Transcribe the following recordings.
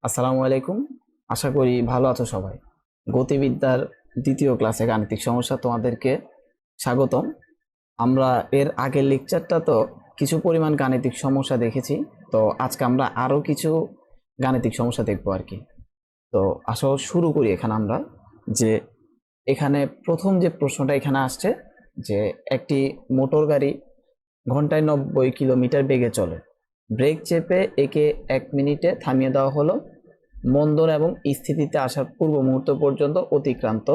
আসসালামু আলাইকুম। আশা করি ভালো আছো সবাই। গতিবিদ্যার দ্বিতীয় ক্লাসে গাণিতিক সমস্যা তোমাদেরকে স্বাগতম। আমরা এর আগের লেকচারটা তো কিছু পরিমাণ গাণিতিক সমস্যা দেখেছি। তো আজকে আমরা আরো কিছু গাণিতিক সমস্যা দেখবো আর কি। তো আসো শুরু করি এখানে আমরা যে এখানে প্রথম যে প্রশ্নটা এখানে আসছে যে একটি মোটর গাড়ি ঘন্টায় 90 কিলোমিটার বেগে চলে। ব্রেক চেপে একে 1 মিনিটে থামিয়ে দেওয়া হলো। মন্দন এবং স্থিতিতে আসার পূর্ব মুহূর্ত পর্যন্ত অতিক্রান্ত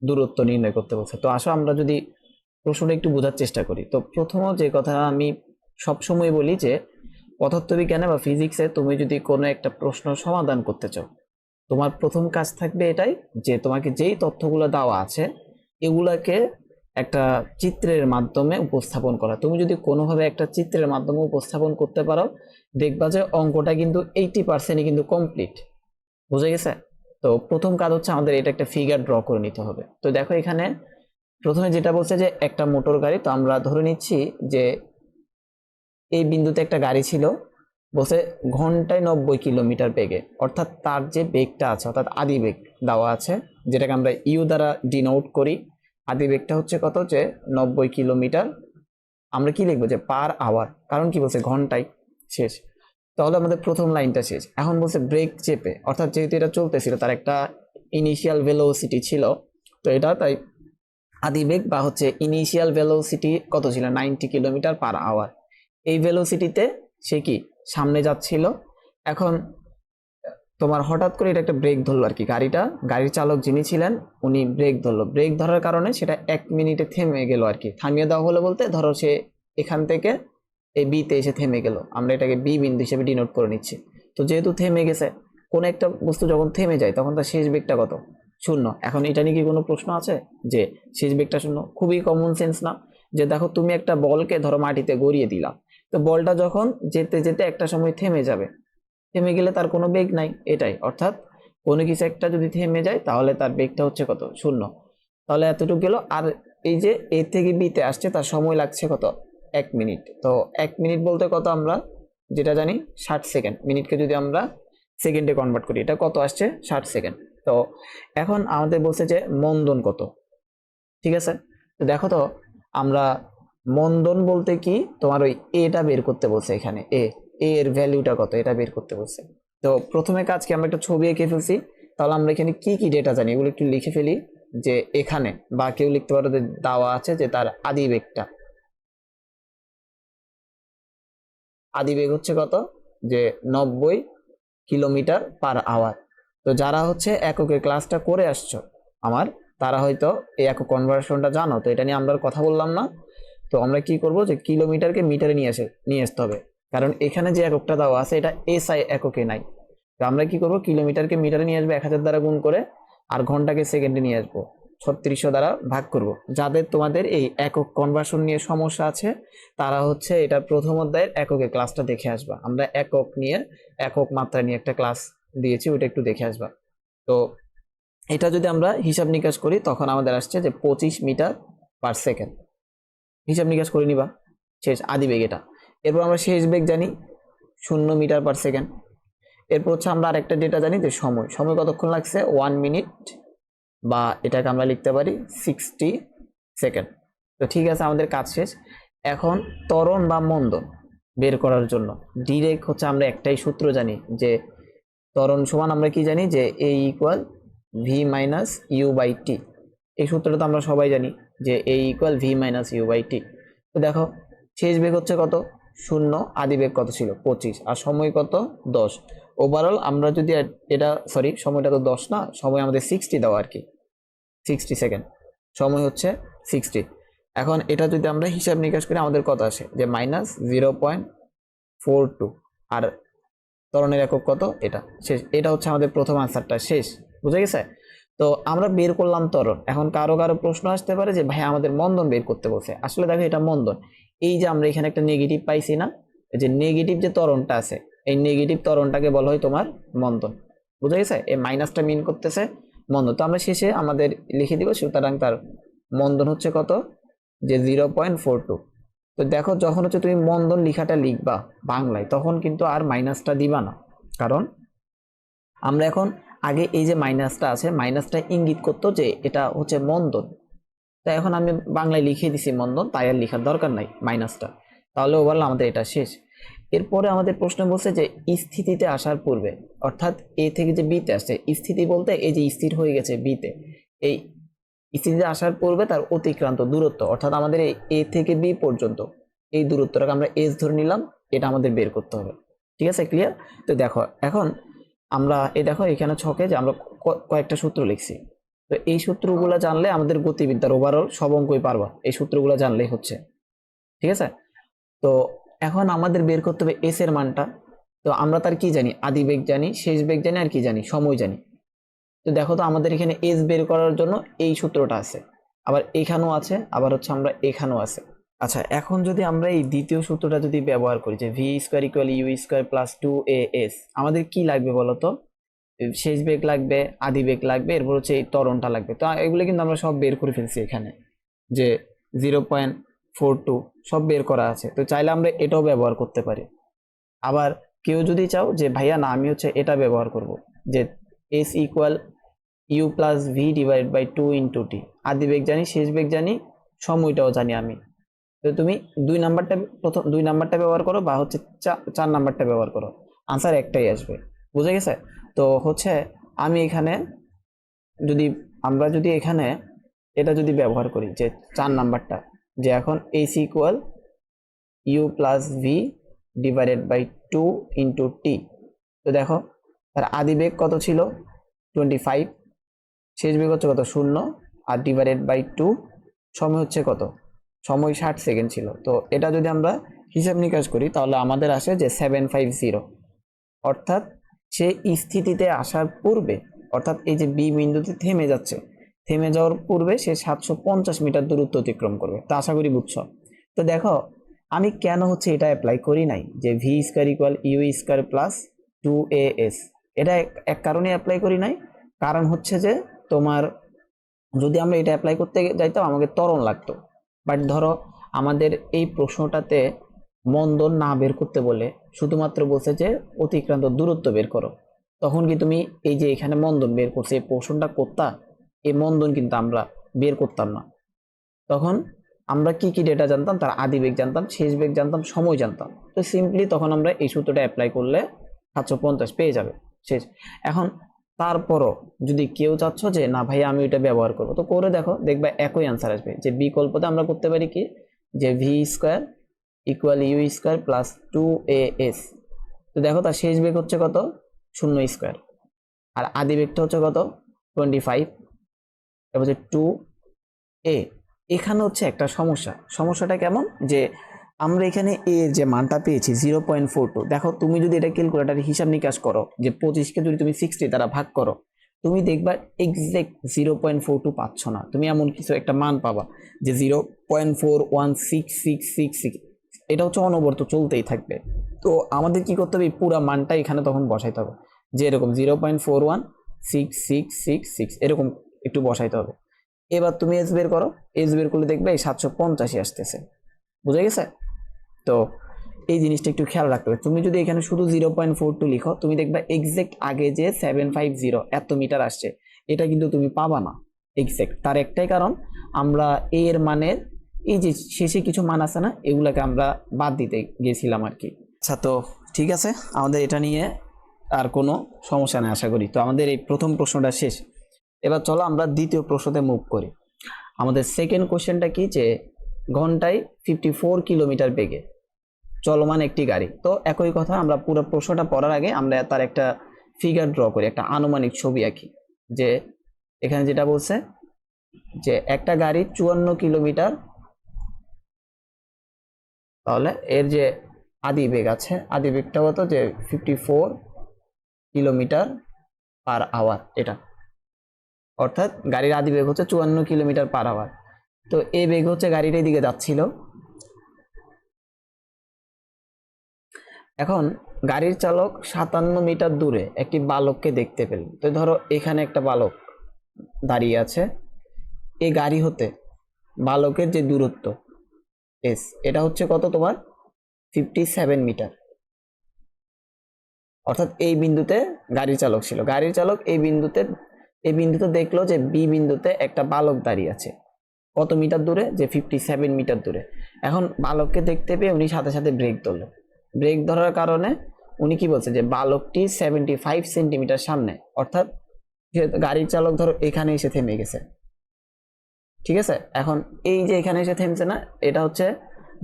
দূরত্ব নির্ণয় করতে বলছে। তো আসো আমরা যদি প্রশ্নটা একটু বোঝার চেষ্টা করি। তো প্রথম যে কথা আমি সবসময় বলি যে পদার্থবিজ্ঞানে বা ফিজিক্সে তুমি যদি কোনো একটা প্রশ্ন সমাধান করতে চাও, তোমার প্রথম কাজ থাকবে এটাই যে তোমাকে যেই তথ্যগুলো দেওয়া আছে এগুলাকে একটা চিত্রের মাধ্যমে উপস্থাপন করা। তুমি যদি কোনোভাবে একটা চিত্রের মাধ্যমে উপস্থাপন করতে পারো, দেখবা যে অঙ্কটা কিন্তু 80% কিন্তু কমপ্লিট। বুঝে গেছে? তো প্রথম কাজ হচ্ছে আমাদের এটা একটা ফিগার ড্র করে নিতে হবে। তো দেখো এখানে প্রথমে যেটা বলছে যে একটা মোটর গাড়ি, তো আমরা ধরে নিচ্ছি যে এই বিন্দুতে একটা গাড়ি ছিল, বলছে ঘন্টায় 90 কিলোমিটার বেগে, অর্থাৎ তার যে বেগটা আছে অর্থাৎ আদি বেগ দেওয়া আছে, যেটাকে আমরা ইউ দ্বারা ডিনোট করি। আদি বেগটা হচ্ছে কত, যে 90 কিলোমিটার। আমরা কি লিখবো, যে পার আওয়ার, কারণ কি বলছে ঘন্টায়। শেষ। তাহলে আমাদের প্রথম লাইনটা শেষ। এখন বলছে ব্রেক চেপে, অর্থাৎ যেহেতু এটা চলতেছিল তার একটা ইনিশিয়াল ভেলোসিটি ছিল, তো এটা তাই আদিবেগ বা হচ্ছে ইনিশিয়াল ভেলোসিটি কত ছিল, 90 কিলোমিটার পার আওয়ার। এই ভেলোসিটিতে সে কি সামনে যাচ্ছিল। এখন তোমার হঠাৎ করে এটা একটা ব্রেক ধরলো আর কি, গাড়ির চালক যিনি ছিলেন উনি ব্রেক ধরলো। ব্রেক ধরার কারণে সেটা 1 মিনিটে থেমে গেল আর কি। থামিয়ে দেওয়া হলো বলতে ধরো সে এখান থেকে এই বিতে এসে থেমে গেল, আমরা এটাকে বি বিন্দু হিসেবে ডিনোট করে নিচ্ছি। তো যেহেতু থেমে গেছে, কোন একটা বস্তু যখন থেমে যায় তখন তার শেষ বেগটা কত, শূন্য। এখন এটা নিয়ে কি কোনো প্রশ্ন আছে যে শেষ বেগটা শূন্য? খুবই কমন সেন্স না? যে দেখো তুমি একটা বলকে ধরো মাটিতে গড়িয়ে দিলাম, তো বলটা যখন যেতে যেতে একটা সময় থেমে যাবে, থেমে গেলে তার কোনো বেগ নাই, এটাই অর্থাৎ কোনো কিছু একটা যদি থেমে যায় তাহলে তার বেগটা হচ্ছে কত, শূন্য। তাহলে এতটুকু গেল। আর এই যে এ থেকে বিতে আসছে তার সময় লাগছে কত, 1 মিনিট। তো 1 মিনিট বলতে কত, আমরা যেটা জানি 60 সেকেন্ড। মিনিটকে যদি আমরা সেকেন্ডে কনভার্ট করি, এটা কত আসছে, 60 সেকেন্ড। তো এখন আমাদের বলছে যে মন্দন কত, ঠিক আছে? তো দেখো তো আমরা মন্দন বলতে কি, তোমার ওই এটা বের করতে বলছে এখানে, এর ভ্যালুটা কত এটা বের করতে বলছে। তো প্রথমে কাজ কি, আমরা একটা ছবি এঁকে ফেলছি। তাহলে আমরা এখানে কি কি ডেটা জানি এগুলো একটু লিখে ফেলি। যে এখানে বা কেউ লিখতে পারো যে দেওয়া আছে যে তার আদি বেগ হচ্ছে কত, যে 90 কিলোমিটার পার আওয়ার। তো যারা হচ্ছে এককের ক্লাসটা করে আসছো আমার, তারা হয়তো এই একক কনভার্সনটা জানো, তো এটা নিয়ে আমরা আর কথা বললাম না। তো আমরা কি করব, যে কিলোমিটারকে মিটারে নিয়ে আসতে হবে, কারণ এখানে যে এককটা দেওয়া আছে এটা এসআই এককে নাই। তো আমরা কি করব, কিলোমিটারকে মিটারে নিয়ে আসবো 1000 দ্বারা গুণ করে, আর ঘন্টাকে সেকেন্ডে নিয়ে আসবো 3600 দ্বারা ভাগ করব। যাদের তোমাদের এই একক কনভার্সন নিয়ে সমস্যা আছে তারা হচ্ছে এটা প্রথম অধ্যায়ের এককের ক্লাসটা দেখে আসবা। আমরা একক মাত্রা নিয়ে একটা ক্লাস দিয়েছি, ওটা একটু দেখে আসবা। তো এটা যদি আমরা হিসাব নিকাশ করি তখন আমাদের আসছে যে 25 মিটার পার সেকেন্ড। হিসাব নিকাশ করে নিবা, শেষ আদি বেগ এটা। এরপর আমরা শেষ বেগ জানি 0 মিটার পার সেকেন্ড। এরপর হচ্ছে আমরা আরেকটা ডেটা জানি যে সময় সময় কতক্ষণ লাগছে, 1 মিনিট, বা এটাকে আমরা লিখতে পারি 60 সেকেন্ড। তো ঠিক আছে, আমাদের কাজ শেষ। এখন ত্বরণ বা মন্দন বের করার জন্য ডিরেক্ট হচ্ছে আমরা একটাই সূত্র জানি, যে ত্বরণ সমান আমরা কি জানি, যে a equal v minus u by t. এই সূত্রটা তো আমরা সবাই জানি, যে a equal v minus u by t. তো দেখো শেষ বেগ হচ্ছে কত, শূন্য। আদি বেগ কত ছিল, 25, আর সময় কত, 10। ওভারঅল আমরা যদি এটা, সরি সময়টা তো 10 না, সময় আমাদের 60 দাও আর কি, 60 সেকেন্ড। সময় হচ্ছে 60। এখন এটা যদি আমরা হিসাব নিকাশ করি আমাদের কত আসে, যে -0.42। আর ত্বরণের একক কত, এটা শেষ। এটা হচ্ছে আমাদের প্রথম আনসারটা শেষ। বুঝে গেছে? তো আমরা বের করলাম ত্বরণ। এখন কারো কারো প্রশ্ন আসতে পারে যে ভাই আমাদের মন্দন বের করতে বলছে। আসলে দেখো এটা মন্দন। এই যে আমরা এখানে একটা নেগেটিভ পাইছি না, এই যে নেগেটিভ যে ত্বরণটা আছে, এই নেগেটিভ ত্বরণটাকে বলা হয় তোমার মন্দন। বুঝে গেছে? এই মাইনাসটা মিন করতেছে মন্দন। তো আমরা শেষে আমাদের লিখে দিব, সুতরাং তার মন্দন হচ্ছে কত, যে 0.42। তো দেখো যখন হচ্ছে তুমি মন্দন লেখাটা লিখবা বাংলায়, তখন কিন্তু আর মাইনাসটা দিবা না, কারণ আমরা এখন আগে এই যে মাইনাসটা আছে, মাইনাসটা ইঙ্গিত করতো যে এটা হচ্ছে মন্দন, তাই এখন আমি বাংলায় লিখে দিছি মন্দন, তাই আর লেখার দরকার নাই মাইনাসটা। তাহলে ওভারঅল আমাদের এটা শেষ। এরপরে আমাদের প্রশ্ন বলছে যে স্থিতিতে আসার পূর্বে, অর্থাৎ এ থেকে যে বিতে আসছে, স্থিতি বলতে এই যে স্থির হয়ে গেছে বিতে, এই স্থিতিতে আসার পূর্বে তার অতিক্রান্ত দূরত্ব, অর্থাৎ আমাদের এই এ থেকে বি পর্যন্ত এই দূরত্বটাকে আমরা এস ধরে নিলাম, এটা আমাদের বের করতে হবে। ঠিক আছে, ক্লিয়ার? তো দেখো এখন আমরা এই দেখো এখানে ছকে যে আমরা কয়েকটা সূত্র লিখছি, তো এই সূত্রগুলো জানলে আমাদের গতিবিদ্যার ওভারঅল সব অঙ্কই পারবা, এই সূত্রগুলো জানলেই হচ্ছে। ঠিক আছে, তো এখন আমাদের বের করতে হবে এস এর মানটা। তো আমরা তার কি জানি, আদি বেগ জানি, শেষ বেগ জানি, আর কি জানি, সময় জানি। তো দেখো তো আমাদের এখানে এস বের করার জন্য এই সূত্রটা আছে, আবার এখানেও আছে, আবার হচ্ছে আমরা এখানেও আছে। আচ্ছা, এখন যদি আমরা এই দ্বিতীয় সূত্রটা যদি ব্যবহার করি যে V square equal you square plus 2as, আমাদের কি লাগবে বলতো? শেষ বেগ লাগবে, আদি বেগ লাগবে, এরপর হচ্ছে এই ত্বরণটা লাগবে। তো এগুলো কিন্তু আমরা সব বের করে ফেলছি এখানে, যে 0.42 সব বের করা আছে। তো চাইলে আমরা এটাও ব্যবহার করতে পারি। আবার কেউ যদি চাও যে ভাইয়া না আমি হচ্ছে এটা ব্যবহার করব, যে s equal u plus v divide by 2 into t, আদি বেগ জানি, শেষ বেগ জানি, সময়টাও জানি আমি। তো তুমি প্রথম দুই নাম্বারটা ব্যবহার করো, বা হচ্ছে চার নাম্বারটা ব্যবহার করো, আনসার একটাই আসবে। বুঝে গেছে? তো হচ্ছে আমি এখানে যদি আমরা যদি এখানে এটা যদি ব্যবহার করি যে 4 নাম্বারটা, যে এখন s equal u plus v divided by 2 into t. তো দেখো তার আদি বেগ কত ছিল 25, শেষ বেগ হচ্ছে কত 0, আর ডিভাইডেড বাই 2, সময় হচ্ছে কত, সময় 60 সেকেন্ড ছিল। তো এটা যদি আমরা হিসাব নিকাশ করি তাহলে আমাদের আসে যে 750, অর্থাৎ সে স্থিতিতে আসার পূর্বে, অর্থাৎ এই যে বি বিন্দুতে থেমে যাচ্ছে, থেমে যাওয়ার পূর্বে সে 750 মিটার দূরত্ব অতিক্রম করবে। তা আশা করি বুঝছো। তো দেখো আমি কেন হচ্ছে এটা অ্যাপ্লাই করি নাই, যে V square equal you square plus 2as, এটা এক কারণে অ্যাপ্লাই করি নাই, কারণ হচ্ছে যে তোমার যদি আমরা এটা অ্যাপ্লাই করতে যাইতাম আমাকে ত্বরণ লাগতো। বাট ধরো আমাদের এই প্রশ্নটাতে মন্দন না বের করতে বলে শুধুমাত্র বলছে যে অতিক্রান্ত দূরত্ব বের করো, তখন কি তুমি এই যে এখানে মন্দন বের করছে এই পোর্শনটা করতা? এই মন্দন কিন্তু আমরা বের করতাম না। তখন আমরা কি কি ডেটা জানতাম, তার আদি বেগ জানতাম, শেষ বেগ জানতাম, সময় জানতাম। তো সিম্পলি তখন আমরা এই সূত্রটা অ্যাপ্লাই করলে 750 পেয়ে যাবে, শেষ। এখন তারপরও যদি কেউ চাচ্ছ যে না ভাই আমি ওইটা ব্যবহার করবো, তো করে দেখো, দেখবে একই আনসার আসবে। যে বিকল্পতে আমরা করতে পারি কি, যে V square equal you square plus 2as। তো দেখো তার শেষ বেগ হচ্ছে কত 0 স্কোয়ার, আর আদি বেগটা হচ্ছে কত 25, তারপর হচ্ছে 2a। এখানে হচ্ছে একটা সমস্যাটা কেমন, যে আমরা এখানে এ যে মানটা পেয়েছি 0.42, দেখো তুমি যদি এটা ক্যালকুলেটারে হিসাব নিকাশ করো, যে 25কে যদি তুমি 60 দ্বারা ভাগ করো, তুমি দেখবা এক্সাক্ট 0.42 পাচ্ছ না, তুমি এমন কিছু একটা মান পাবা যে 0.41666, এটা হচ্ছে অনবরত চলতেই থাকবে। তো আমাদের কি করতে হবে, পুরো মানটা এখানে তখন বসাইতে হবে, যে এরকম 0.41666 এরকম একটু বসাইতে হবে। এবার তুমি এস বের করো, এস বের করলে দেখবে এই 785 আসতেছে। বুঝে গেছে? তো এই জিনিসটা একটু খেয়াল রাখতে হবে। তুমি যদি এখানে শুধু 0.42 লিখো, তুমি দেখবে এক্সাক্ট আগে যে 750 এত মিটার আসছে, এটা কিন্তু তুমি পাবা না এক্সাক্ট। তার একটাই কারণ, আমরা এর মানের এই যে শেষে কিছু মান আছে না, এগুলাকে আমরা বাদ দিতে গেছিলাম আর কি। আচ্ছা, তো ঠিক আছে, আমাদের এটা নিয়ে আর কোনো সমস্যা নেই আশা করি। তো আমাদের এই প্রথম প্রশ্নটা শেষ। এবার চলো আমরা দ্বিতীয় প্রশ্নতে মুভ করি। আমাদের সেকেন্ড কোশ্চেনটা কি, যে ঘন্টায় 54 কিলোমিটার বেগে চলমান একটি গাড়ি। তো একই কথা, আমরা পুরো প্রশ্নটা পড়ার আগে আমরা তার একটা ফিগার ড্র করি, একটা আনুমানিক ছবি আঁকি। যে এখানে যেটা বলছে যে একটা গাড়ি 54 কিলোমিটার, তাহলে এর যে আদি বেগ আছে, আদি বেগটা হতো যে 54 কিলোমিটার পার আওয়ার, এটা অর্থাৎ গাড়ির আদি বেগ হচ্ছে 54 কিলোমিটার পার আওয়ার। তো এই বেগ হচ্ছে গাড়িটা এদিকে যাচ্ছিল। এখন গাড়ির চালক 57 মিটার দূরে একটি বালককে দেখতে পেল। তো ধরো এখানে একটা বালক দাঁড়িয়ে আছে, এই গাড়ি হতে বালকের যে দূরত্ব এস, এটা হচ্ছে কত তোমার 57 মিটার। অর্থাৎ এই বিন্দুতে গাড়ি চালক ছিল, গাড়ির চালক এই বিন্দুতে দেখলো যে বি বিন্দুতে একটা বালক দাঁড়িয়ে আছে। কত মিটার দূরে? যে 57 মিটার দূরে। এখন বালককে দেখতে পেয়ে উনি সাথে সাথে ব্রেক ধরলো। ব্রেক ধরার কারণে উনি কি বলছে যে বালকটি 75 সেন্টিমিটার সামনে, অর্থাৎ গাড়ির চালক ধরো এখানে এসে থেমে গেছে, ঠিক আছে। এখন এই যে এখানে এসে থেমছে না, এটা হচ্ছে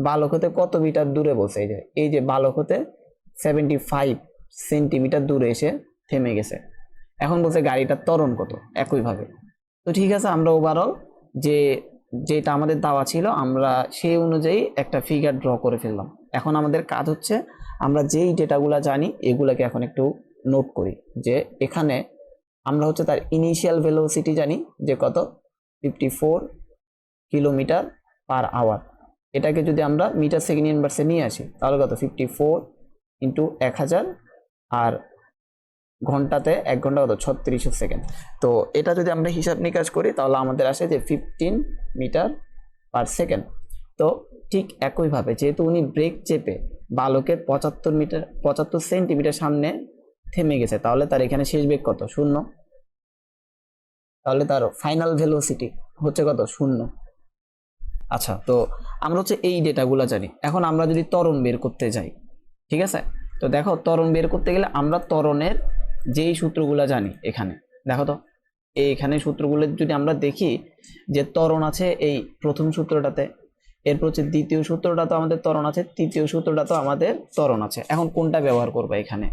বালক হতে কত মিটার দূরে বলছে, এই যে বালক হতে 75 সেন্টিমিটার দূরে এসে থেমে গেছে। এখন বলছে গাড়িটার ত্বরণ কত, একইভাবে। তো ঠিক আছে, আমরা ওভারঅল যেটা আমাদের দেওয়া ছিল আমরা সেই অনুযায়ী একটা ফিগার ড্র করে ফেললাম। এখন আমাদের কাজ হচ্ছে আমরা যেই ডেটাগুলো জানি এগুলাকে এখন একটু নোট করি। যে এখানে আমরা হচ্ছে তার ইনিশিয়াল ভেলোসিটি জানি যে কত, 54 কিলোমিটার পার আওয়ার। এটাকে যদি আমরা মিটার সেকেন্ড ইনভার্সে নিয়ে আসি তাহলে কত, 54 ইন্টু 1000, আর ঘন্টাতে 1 ঘন্টা কত, 3600 সেকেন্ড। তো এটা যদি আমরা হিসাব নিকাশ করি তাহলে আমাদের আসে যে 15 মিটার পার সেকেন্ড। তো ঠিক একইভাবে যেহেতু উনি ব্রেক চেপে বালকের 75 সেন্টিমিটার সামনে থেমে গেছে, তাহলে তার এখানে শেষ বেগ কত, 0। তাহলে তার ফাইনাল ভেলোসিটি হচ্ছে কত, 0। আচ্ছা, তো আমরা হচ্ছে এই ডেটাগুলো জানি। এখন আমরা যদি ত্বরণ বের করতে যাই, ঠিক আছে, তো দেখো ত্বরণ বের করতে গেলে আমরা ত্বরণের যেই সূত্রগুলো জানি, এখানে দেখো তো এইখানে সূত্রগুলো যদি আমরা দেখি যে ত্বরণ আছে এই প্রথম সূত্রটাতে, এরপর হচ্ছে দ্বিতীয় সূত্রটা তো আমাদের ত্বরণ আছে, তৃতীয় সূত্রটা তো আমাদের ত্বরণ আছে। এখন কোনটা ব্যবহার করবো এখানে?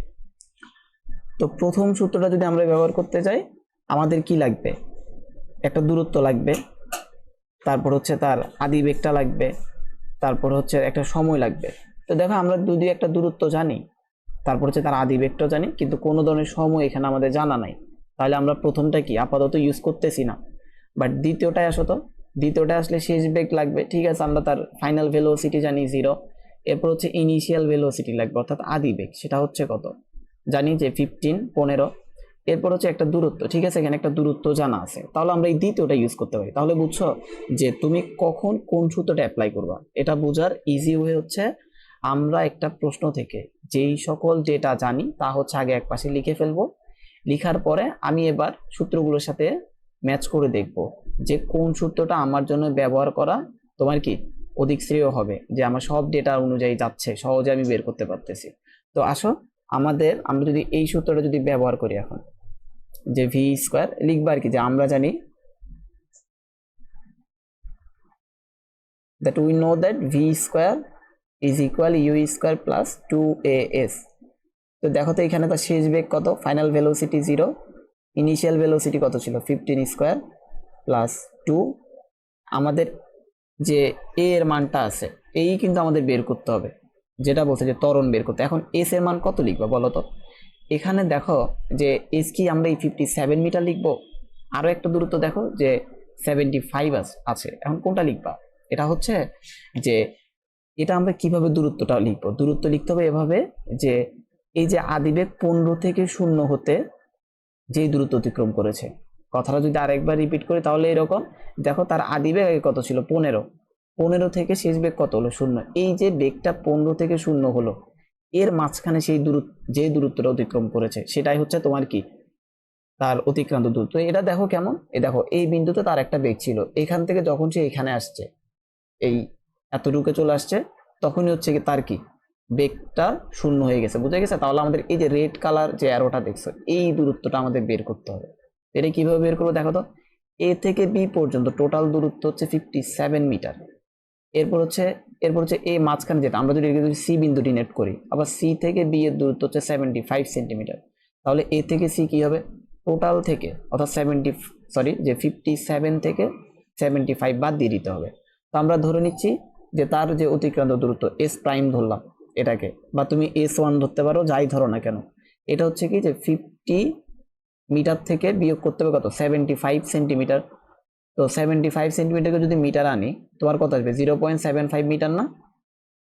তো প্রথম সূত্রটা যদি আমরা ব্যবহার করতে যাই আমাদের কি লাগবে, একটা দূরত্ব লাগবে, তারপর হচ্ছে তার আদি বেগটা লাগবে, তারপর হচ্ছে একটা সময় লাগবে। তো দেখো আমরা যদি একটা দূরত্ব জানি, তারপর হচ্ছে তার আদি বেগটা জানি, কিন্তু কোনো ধরনের সময় এখানে আমাদের জানা নাই, তাহলে আমরা প্রথমটা কি আপাতত ইউজ করতেছি না। বাট দ্বিতীয়টায় আসো তো, দ্বিতীয়টায় আসলে শেষ বেগ লাগবে, ঠিক আছে, আমরা তার ফাইনাল ভেলোসিটি জানি 0। এরপর হচ্ছে ইনিশিয়াল ভেলোসিটি লাগবে, অর্থাৎ আদি বেগ, সেটা হচ্ছে কত জানি যে 15। এরপর হচ্ছে একটা দূরত্ব, ঠিক আছে, এখানে একটা দূরত্ব জানা আছে, তাহলে আমরা এই দ্বিতীয়টা ইউজ করতে পারি। তাহলে বুঝছো যে তুমি কখন কোন সূত্রটা অ্যাপ্লাই করবা। এটা বোঝার ইজি ওয়ে হচ্ছে আমরা একটা প্রশ্ন থেকে যেই সকল ডেটা জানি তা হচ্ছে আগে এক পাশে লিখে ফেলবো, লিখার পরে আমি এবার সূত্রগুলোর সাথে ম্যাচ করে দেখব যে কোন সূত্রটা আমার জন্য ব্যবহার করা তোমার কি অধিক শ্রেয় হবে, যে আমার সব ডেটা অনুযায়ী যাচ্ছে, সহজে আমি বের করতে পারতেছি। তো আসো আমরা যদি এই সূত্রটা যদি ব্যবহার করি, এখন যে ভি স্কোয়ার লিখবো আর কি, যে আমরা জানি that we know that v square is equal u square plus 2as। তো দেখো তো এখানে তো শেষ বেগ কত, ফাইনাল ভেলোসিটি 0, ইনিশিয়াল ভেলোসিটি কত ছিল 15 স্কোয়ার প্লাস 2। আমাদের যে a এর মানটা আছে এই কিন্তু আমাদের বের করতে হবে, যেটা বলছে যে ত্বরণ বের করতে। এখন s এর মান কত লিখবো বলো তো? এখানে দেখো যে s কি আমরা এই 57 মিটার লিখবো, আরো একটা দূরত্ব দেখো যে 75 আছে, এখন কোনটা লিখবা? এটা হচ্ছে যে এটা আমরা কিভাবে দূরত্বটা লিখবো, দূরত্ব লিখতে হবে এভাবে যে এই যে আদিবেগ 15 থেকে 0 হতে যেই দূরত্ব অতিক্রম করেছে, কথাটা যদি আরেকবার রিপিট করি তাহলে এরকম, দেখো তার আদিবেগ আগে কত ছিল 15 থেকে শেষ বেগ কত হলো 0, এই যে বেগটা 15 থেকে 0 হলো এর মাঝখানে সেই যে দূরত্বটা অতিক্রম করেছে সেটাই হচ্ছে তোমার কি তার অতিক্রান্ত দূরত্ব। এটা দেখো কেমন, দেখো এই বিন্দুতে তার একটা বেগ ছিল, এখান থেকে যখন সে এখানে আসছে এই এতটুকু চলে আসছে তখনই হচ্ছে কি তার কি বেগটা 0 হয়ে গেছে, বুঝে গেছে? তাহলে আমাদের এই যে রেড কালার যে অ্যারোটা দেখছো এই দূরত্বটা আমাদের বের করতে হবে। এটা কিভাবে বের করবো দেখো তো, এ থেকে বি পর্যন্ত টোটাল দূরত্ব হচ্ছে 57 মিটার। এরপর হচ্ছে এই মাঝখানে যেটা আমরা যদি সি বিন্দুটি নেট করি, আবার সি থেকে বি এর দূরত্ব হচ্ছে 75 সেন্টিমিটার, তাহলে এ থেকে সি কি হবে, টোটাল থেকে অর্থাৎ 57 থেকে 75 বাদ দিয়ে দিতে হবে। তো আমরা ধরে নিচ্ছি যে তার যে অতিক্রান্ত দূরত্ব এস প্রাইম ধরলাম এটাকে, বা তুমি S1 ধরতে পারো, যাই ধরো না কেন, এটা হচ্ছে কি যে 50 মিটার থেকে বিয়োগ করতে হবে কত, 75 সেন্টিমিটার। তো 75 সেন্টিমিটারকে যদি মিটার আনি তোমার কত আসবে, 0.75 মিটার না?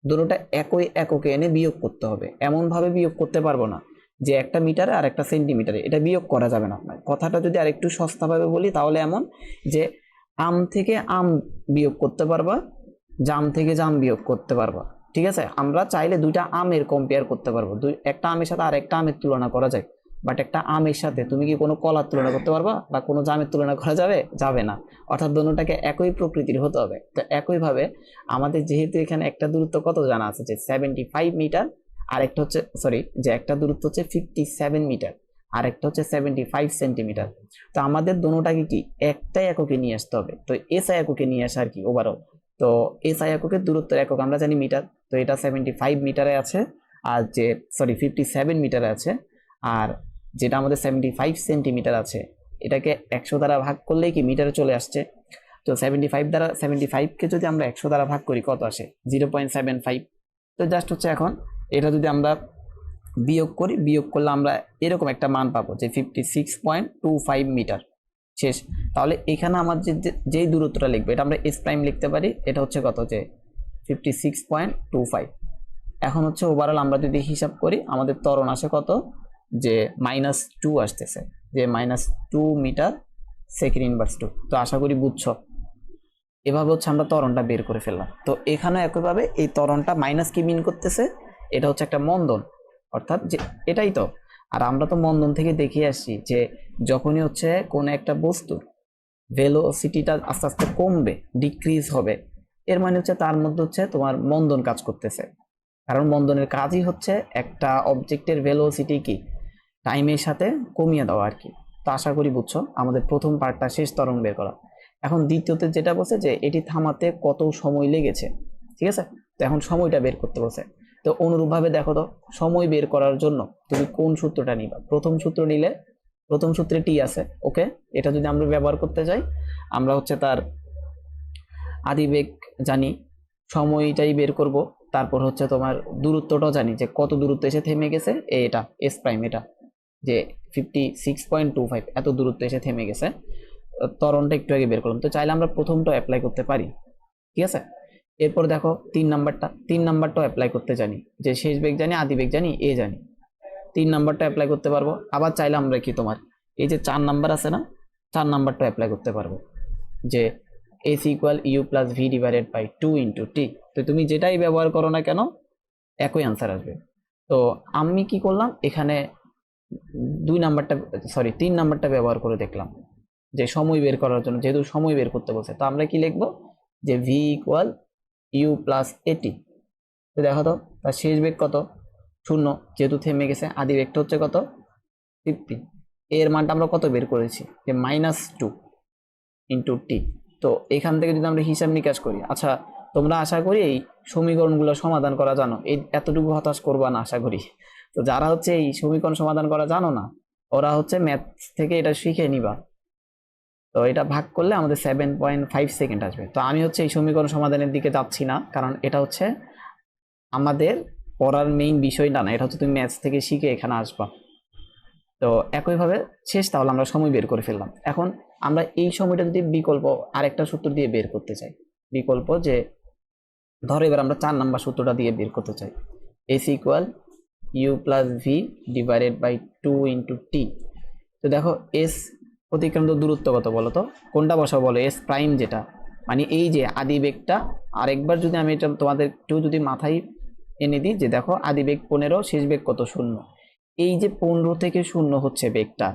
দুটোটা একই এককে এনে বিয়োগ করতে হবে, এমন ভাবে বিয়োগ করতে পারবো না যে একটা মিটারে আর একটা সেন্টিমিটারে, এটা বিয়োগ করা যাবে না। কথাটা যদি আরেকটু সস্তাভাবে বলি তাহলে এমন যে আম থেকে আম বিয়োগ করতে পারবা, জাম থেকে জাম বিয়োগ করতে পারবা, ঠিক আছে, আমরা চাইলে দুইটা আমের কম্পেয়ার করতে পারবো, একটা আমের সাথে আর একটা আমের তুলনা করা যায়, বাট একটা আমের সাথে তুমি কি কোনো কলার তুলনা করতে পারবা বা কোনো জামের তুলনা করা যাবে? যাবে না। অর্থাৎ দুটোটাকে একই প্রকৃতির হতে হবে। তো একইভাবে আমাদের যেহেতু এখানে একটা দূরত্ব কত জানা আছে যে 75 মিটার, আর একটা হচ্ছে সরি যে একটা দূরত্ব হচ্ছে 57 মিটার, আর একটা হচ্ছে 75 সেন্টিমিটার। তো আমাদের দুটোটাকে কি একটা এককে নিয়ে আসতে হবে। তো এসআই এককে নিয়ে আসা আর কি ওভারঅল। তো এসআই এককের দূরত্বের একক আমরা জানি মিটার। তো এটা 75 মিটারে আছে, আর যে 57 মিটারে আছে, আর যেটা আমাদের 75 সেন্টিমিটার আছে, এটাকে 100 দ্বারা ভাগ করলেই কি মিটারে চলে আসছে। তো 75কে যদি আমরা 100 দ্বারা ভাগ করি কত আসে? 0.75। তো জাস্ট হচ্ছে এখন এটা যদি আমরা বিয়োগ করি, বিয়োগ করলে আমরা এরকম একটা মান পাবো যে 56.25 মিটার। শেষ। তাহলে এখানে আমার যেই দূরত্বটা লিখবে এটা আমরা এস প্রাইম লিখতে পারি, এটা হচ্ছে কত যে 56.25। এখন হচ্ছে ওভারঅল আমরা যদি হিসাব করি আমাদের ত্বরণ আসে কত যে -2 আসতেছে, যে -2 মিটার সেকেন্ড ইনভার্স 2। তো আশা করি বুঝছো। এভাবে হচ্ছে আমরা ত্বরণটা বের করে ফেললাম। তো এখানে একইভাবে এই ত্বরণটা মাইনাস কি মিন করতেছে, এটা হচ্ছে একটা মন্দন, অর্থাৎ যে এটাই তো। আর আমরা তো মন্দন থেকে দেখে আসছি যে যখনই হচ্ছে কোনো একটা বস্তুর ভেলোসিটিটা আস্তে আস্তে কমবে, ডিক্রিজ হবে, এর মানে হচ্ছে তার মধ্যে হচ্ছে তোমার মন্দন কাজ করতেছে। কারণ মন্দনের কাজই হচ্ছে একটা অবজেক্টের ভেলোসিটি কি টাইমের সাথে কমিয়ে দেওয়া আর কি। তো আশা করি বুঝছো। আমাদের প্রথম পার্টটা শেষ, ত্বরণ বের করা। এখন দ্বিতীয়তে যেটা বলছে যে এটি থামাতে কত সময় লেগেছে, ঠিক আছে। তো এখন সময়টা বের করতে বলছে। তো অনুরূপভাবে দেখো তো, সময় বের করার জন্য তুমি কোন সূত্রটা নিবা? প্রথম সূত্র নিলে, প্রথম সূত্রে টি আছে, ওকে। এটা যদি আমরা ব্যবহার করতে যাই, আমরা হচ্ছে তার আদিবেগ জানি, সময়টাই বের করব, তারপর হচ্ছে তোমার দূরত্বটাও জানি যে কত দূরত্ব এসে থেমে গেছে, এটা এস প্রাইম, এটা যে 56.25 এত দূরত্ব এসে থেমে গেছে। ত্বরণটা একটু আগে বের করলাম। তো চাইলে আমরা প্রথমটা অ্যাপ্লাই করতে পারি, ঠিক আছে। এরপর দেখো 3 নাম্বারটাও অ্যাপ্লাই করতে জানি, যে শেষ বেগ জানি, আদি বেগ জানি, এ জানি। 3 নাম্বারটা অ্যাপ্লাই করতে পারবো। আবার চাইলে আমরা কি তোমার এই যে 4 নাম্বার আছে না, 4 নাম্বারটা অ্যাপ্লাই করতে পারবো, যে s equal u plus v divided by 2 into t. তো তুমি যেটাই ব্যবহার করো না কেন একই আনসার আসবে। তো আমি কি করলাম এখানে 3 নাম্বারটা ব্যবহার করে দেখলাম, যে সময় বের করার জন্য, যেহেতু সময় বের করতে বলছে, তো আমরা কি লিখবো যে ভি ইকুয়াল ইউ প্লাস এটি। তো দেখো তো তার শেষ বেগ কত? 0, যেহেতু থেমে গেছে। আদি বেগটা হচ্ছে কত? 50। এর মানটা আমরা কত বের করেছি? যে -2 ইন্টু টি। তো এখান থেকে যদি আমরা হিসাব নিকাশ করি, আচ্ছা তোমরা আশা করি এই সমীকরণগুলো সমাধান করা জানো, এই এতটুকু হতাশ করবা না আশা করি। তো যারা হচ্ছে এই সমীকরণ সমাধান করা জানো না, ওরা হচ্ছে ম্যাথস থেকে এটা শিখে নিবা। তো এটা ভাগ করলে আমাদের 7.5 সেকেন্ড আসবে। তো আমি হচ্ছে এই সমীকরণ সমাধানের দিকে যাচ্ছি না, কারণ এটা হচ্ছে আমাদের পড়ার মেইন বিষয়টা না, এটা হচ্ছে তুমি ম্যাথস থেকে শিখে এখানে আসবা। তো একইভাবে শেষ। তাহলে আমরা সময় বের করে ফেললাম। এখন আমরা এই সময়টা যদি বিকল্প আরেকটা সূত্র দিয়ে বের করতে চাই, বিকল্প যে ধরো এবার আমরা 4 নাম্বার সূত্রটা দিয়ে বের করতে চাই, s equal u plus v divided by 2 into t. তো দেখো এস অতিক্রান্ত দূরত্ব কত বলো তো, কোনটা বসাবো বলো? এস প্রাইম, যেটা মানে এই যে আদি বেগটা। আরেকবার যদি আমি এটা তোমাদের একটু যদি মাথায় এনে দিই, যে দেখো আদি বেগ 15, শেষ বেগ কত? 0। এই যে 15 থেকে 0 হচ্ছে বেগটা,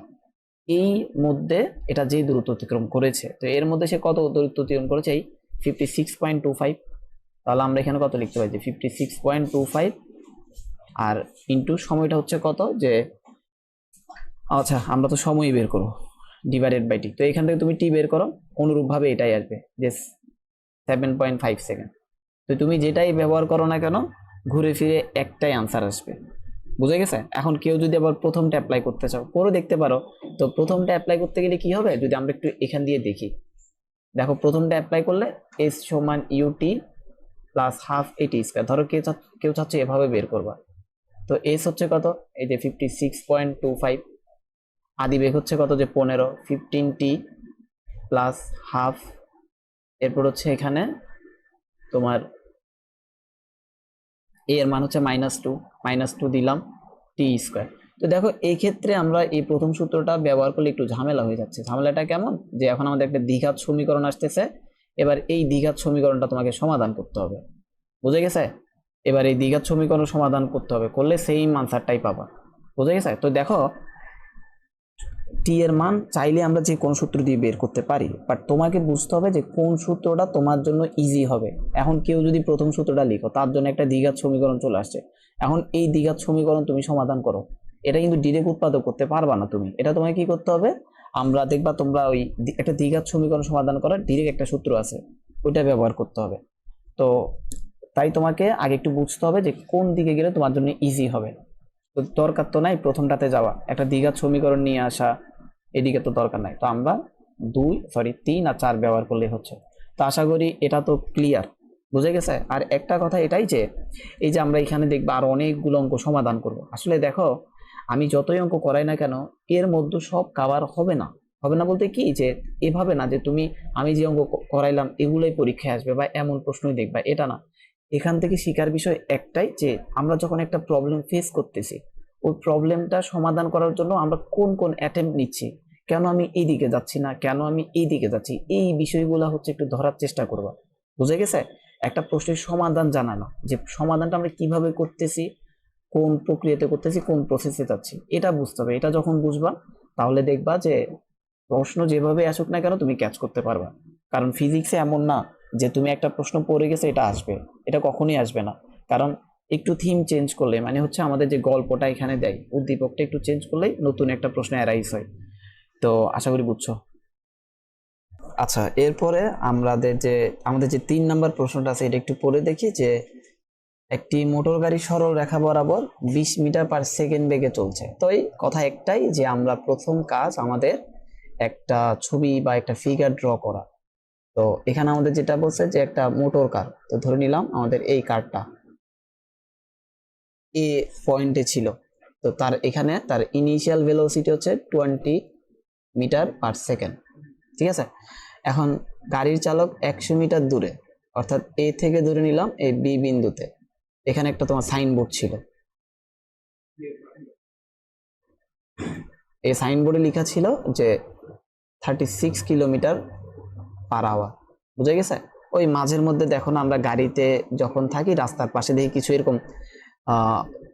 এই মধ্যে এটা যে দূরত্ব অতিক্রম করেছে, তো এর মধ্যে সে কত দূরত্ব অতিক্রম করেছে? এই 56.25। তাহলে আমরা এখানে কত লিখতে পারি? যে 56.25 আর ইন্টু সময়টা হচ্ছে কত, যে আচ্ছা আমরা তো সময় বের করবো, ডিভাইডেড বাই টি। তো এখান থেকে তুমি টি বের করো, অনুরূপভাবে এটাই আসবে যে 7.5 সেকেন্ড। তো তুমি যেটাই ব্যবহার করো না কেন ঘুরে ফিরে একটাই আনসার আসবে। বুঝে গেছে? এখন কেউ যদি আবার প্রথমটা অ্যাপ্লাই করতে চাও, করে দেখতে পারো। তো প্রথমটা অ্যাপ্লাই করতে গেলে কি হবে যদি আমরা একটু এখান দিয়ে দেখি। দেখো প্রথমটা অ্যাপ্লাই করলে এস সমান ইউটি প্লাস হাফ এটি স্কয়ার। ধরো কেউ চাচ্ছে এভাবে বের করবা। তো এস হচ্ছে কত? এই যে 56.25। আদি বেগ হচ্ছে কত? যে 15, 15t প্লাস হাফ। এরপর হচ্ছে এখানে তোমার এ এর মান হচ্ছে -2 দিলাম টি স্কয়ার। তো দেখো এই ক্ষেত্রে আমরা এই প্রথম সূত্রটা ব্যবহার করলে একটু ঝামেলা হয়ে যাচ্ছে। ঝামেলাটা কেমন? যে এখন আমাদের একটা দ্বিঘাত সমীকরণ আসতেছে, এবার এই দ্বিঘাত সমীকরণটা তোমাকে সমাধান করতে হবে। বুঝে গেছে? এবার এই দ্বিঘাত সমীকরণ সমাধান করতে হবে, করলে সেম আনসারটাই পাবা। বুঝে গেছে? তো দেখো টি এর মান চাইলে আমরা যে কোন সূত্র দিয়ে বের করতে পারি, বাট তোমাকে বুঝতে হবে যে কোন সূত্রটা তোমার জন্য ইজি হবে। এখন কেউ যদি প্রথম সূত্রটা লিখো, তার জন্য একটা দ্বিঘাত সমীকরণ চলে আসছে, এখন এই দ্বিঘাত সমীকরণ তুমি সমাধান করো, এটা কিন্তু ডিরেক্ট উৎপাদক করতে পারবা না তুমি। এটা তোমাকে কি করতে হবে, আমরা দেখবা তোমরা ওই একটা দ্বিঘাত সমীকরণ সমাধান করার ডিরেক্ট একটা সূত্র আছে, ওইটা ব্যবহার করতে হবে। তো তাই তোমাকে আগে একটু বুঝতে হবে যে কোন দিকে গেলে তোমার জন্য ইজি হবে। তো দরকার তো নাই প্রথমটাতে যাওয়া, একটা দ্বিঘাত সমীকরণ নিয়ে আসা, এদিকে তো দরকার নাই। তো আমরা 3 আর 4 ব্যবহার করলেই হচ্ছে। তো আশা করি এটা তো ক্লিয়ার, বুঝে গেছে? আর একটা কথা এটাই যে এই যে আমরা এখানে দেখবো আরো অনেকগুলো অঙ্ক সমাধান করব। আসলে দেখো আমি যতই অঙ্ক করাই না কেন, এর মধ্যে সব কাভার হবে না। হবে না বলতে কি, যে এভাবে না যে তুমি আমি যে অঙ্ক করাইলাম এগুলোই পরীক্ষায় আসবে বা এমন প্রশ্নই দেখবা, এটা না। এখান থেকে শিকার বিষয় একটাই যে আমরা যখন একটা প্রবলেম ফেস করতেছি, ওই প্রবলেমটা সমাধান করার জন্য আমরা কোন কোন অ্যাটেম্প নিচ্ছি, কেন আমি এই দিকে যাচ্ছি না, কেন আমি এই দিকে যাচ্ছি, এই বিষয়গুলো হচ্ছে একটু ধরার চেষ্টা করবা। বুঝে গেছে? একটা প্রশ্নের সমাধান জানানো, যে সমাধানটা আমরা কিভাবে করতেছি, কোন প্রক্রিয়াতে করতেছি, কোন প্রসেসে যাচ্ছি, এটা বুঝতে হবে। এটা যখন বুঝবা তাহলে দেখবা যে প্রশ্ন যেভাবে আসুক না কেন তুমি ক্যাচ করতে পারবা। কারণ ফিজিক্সে এমন না যে তুমি একটা প্রশ্ন পড়ে গেছে এটা আসবে, এটা কখনোই আসবে না। কারণ একটু থিম চেঞ্জ করলে, মানে হচ্ছে আমাদের যে গল্পটা এখানে দেয়, উদ্দীপকটা একটু চেঞ্জ করলেই নতুন একটা প্রশ্ন অ্যারাইজ হয়। তো আশা করি বুঝছো। আচ্ছা, এরপরে আমাদের যে 3 নাম্বার প্রশ্নটা আছে এটা একটু পড়ে দেখি। যে একটি মোটর গাড়ি সরল রেখা বরাবর 20 মিটার/সেকেন্ড বেগে চলছে। তো এই কথা একটাই যে আমরা প্রথম কাজ আমাদের একটা ছবি বা একটা ফিগার ড্র করা। তো এখানে আমাদের যেটা বলছে যে একটা মোটর কার, তো ধরে নিলাম আমাদের এই কারটা এ পয়েন্টে ছিল। তো তার এখানে তার ইনিশিয়াল ভেলোসিটি হচ্ছে 20 মিটার/সেকেন্ড। ঠিক আছে? এখন গাড়ির চালক 100 মিটার দূরে, অর্থাৎ এ থেকে ধরে নিলাম এই বি বিন্দুতে, এখানে একটা তোমার সাইনবোর্ড ছিল, এই সাইনবোর্ডে লেখা ছিল যে 36 কিলোমিটার/আওয়ার। বুঝে গেছে? ওই মাঝের মধ্যে দেখো না, আমরা গাড়িতে যখন থাকি রাস্তার পাশে দেখি কিছু এরকম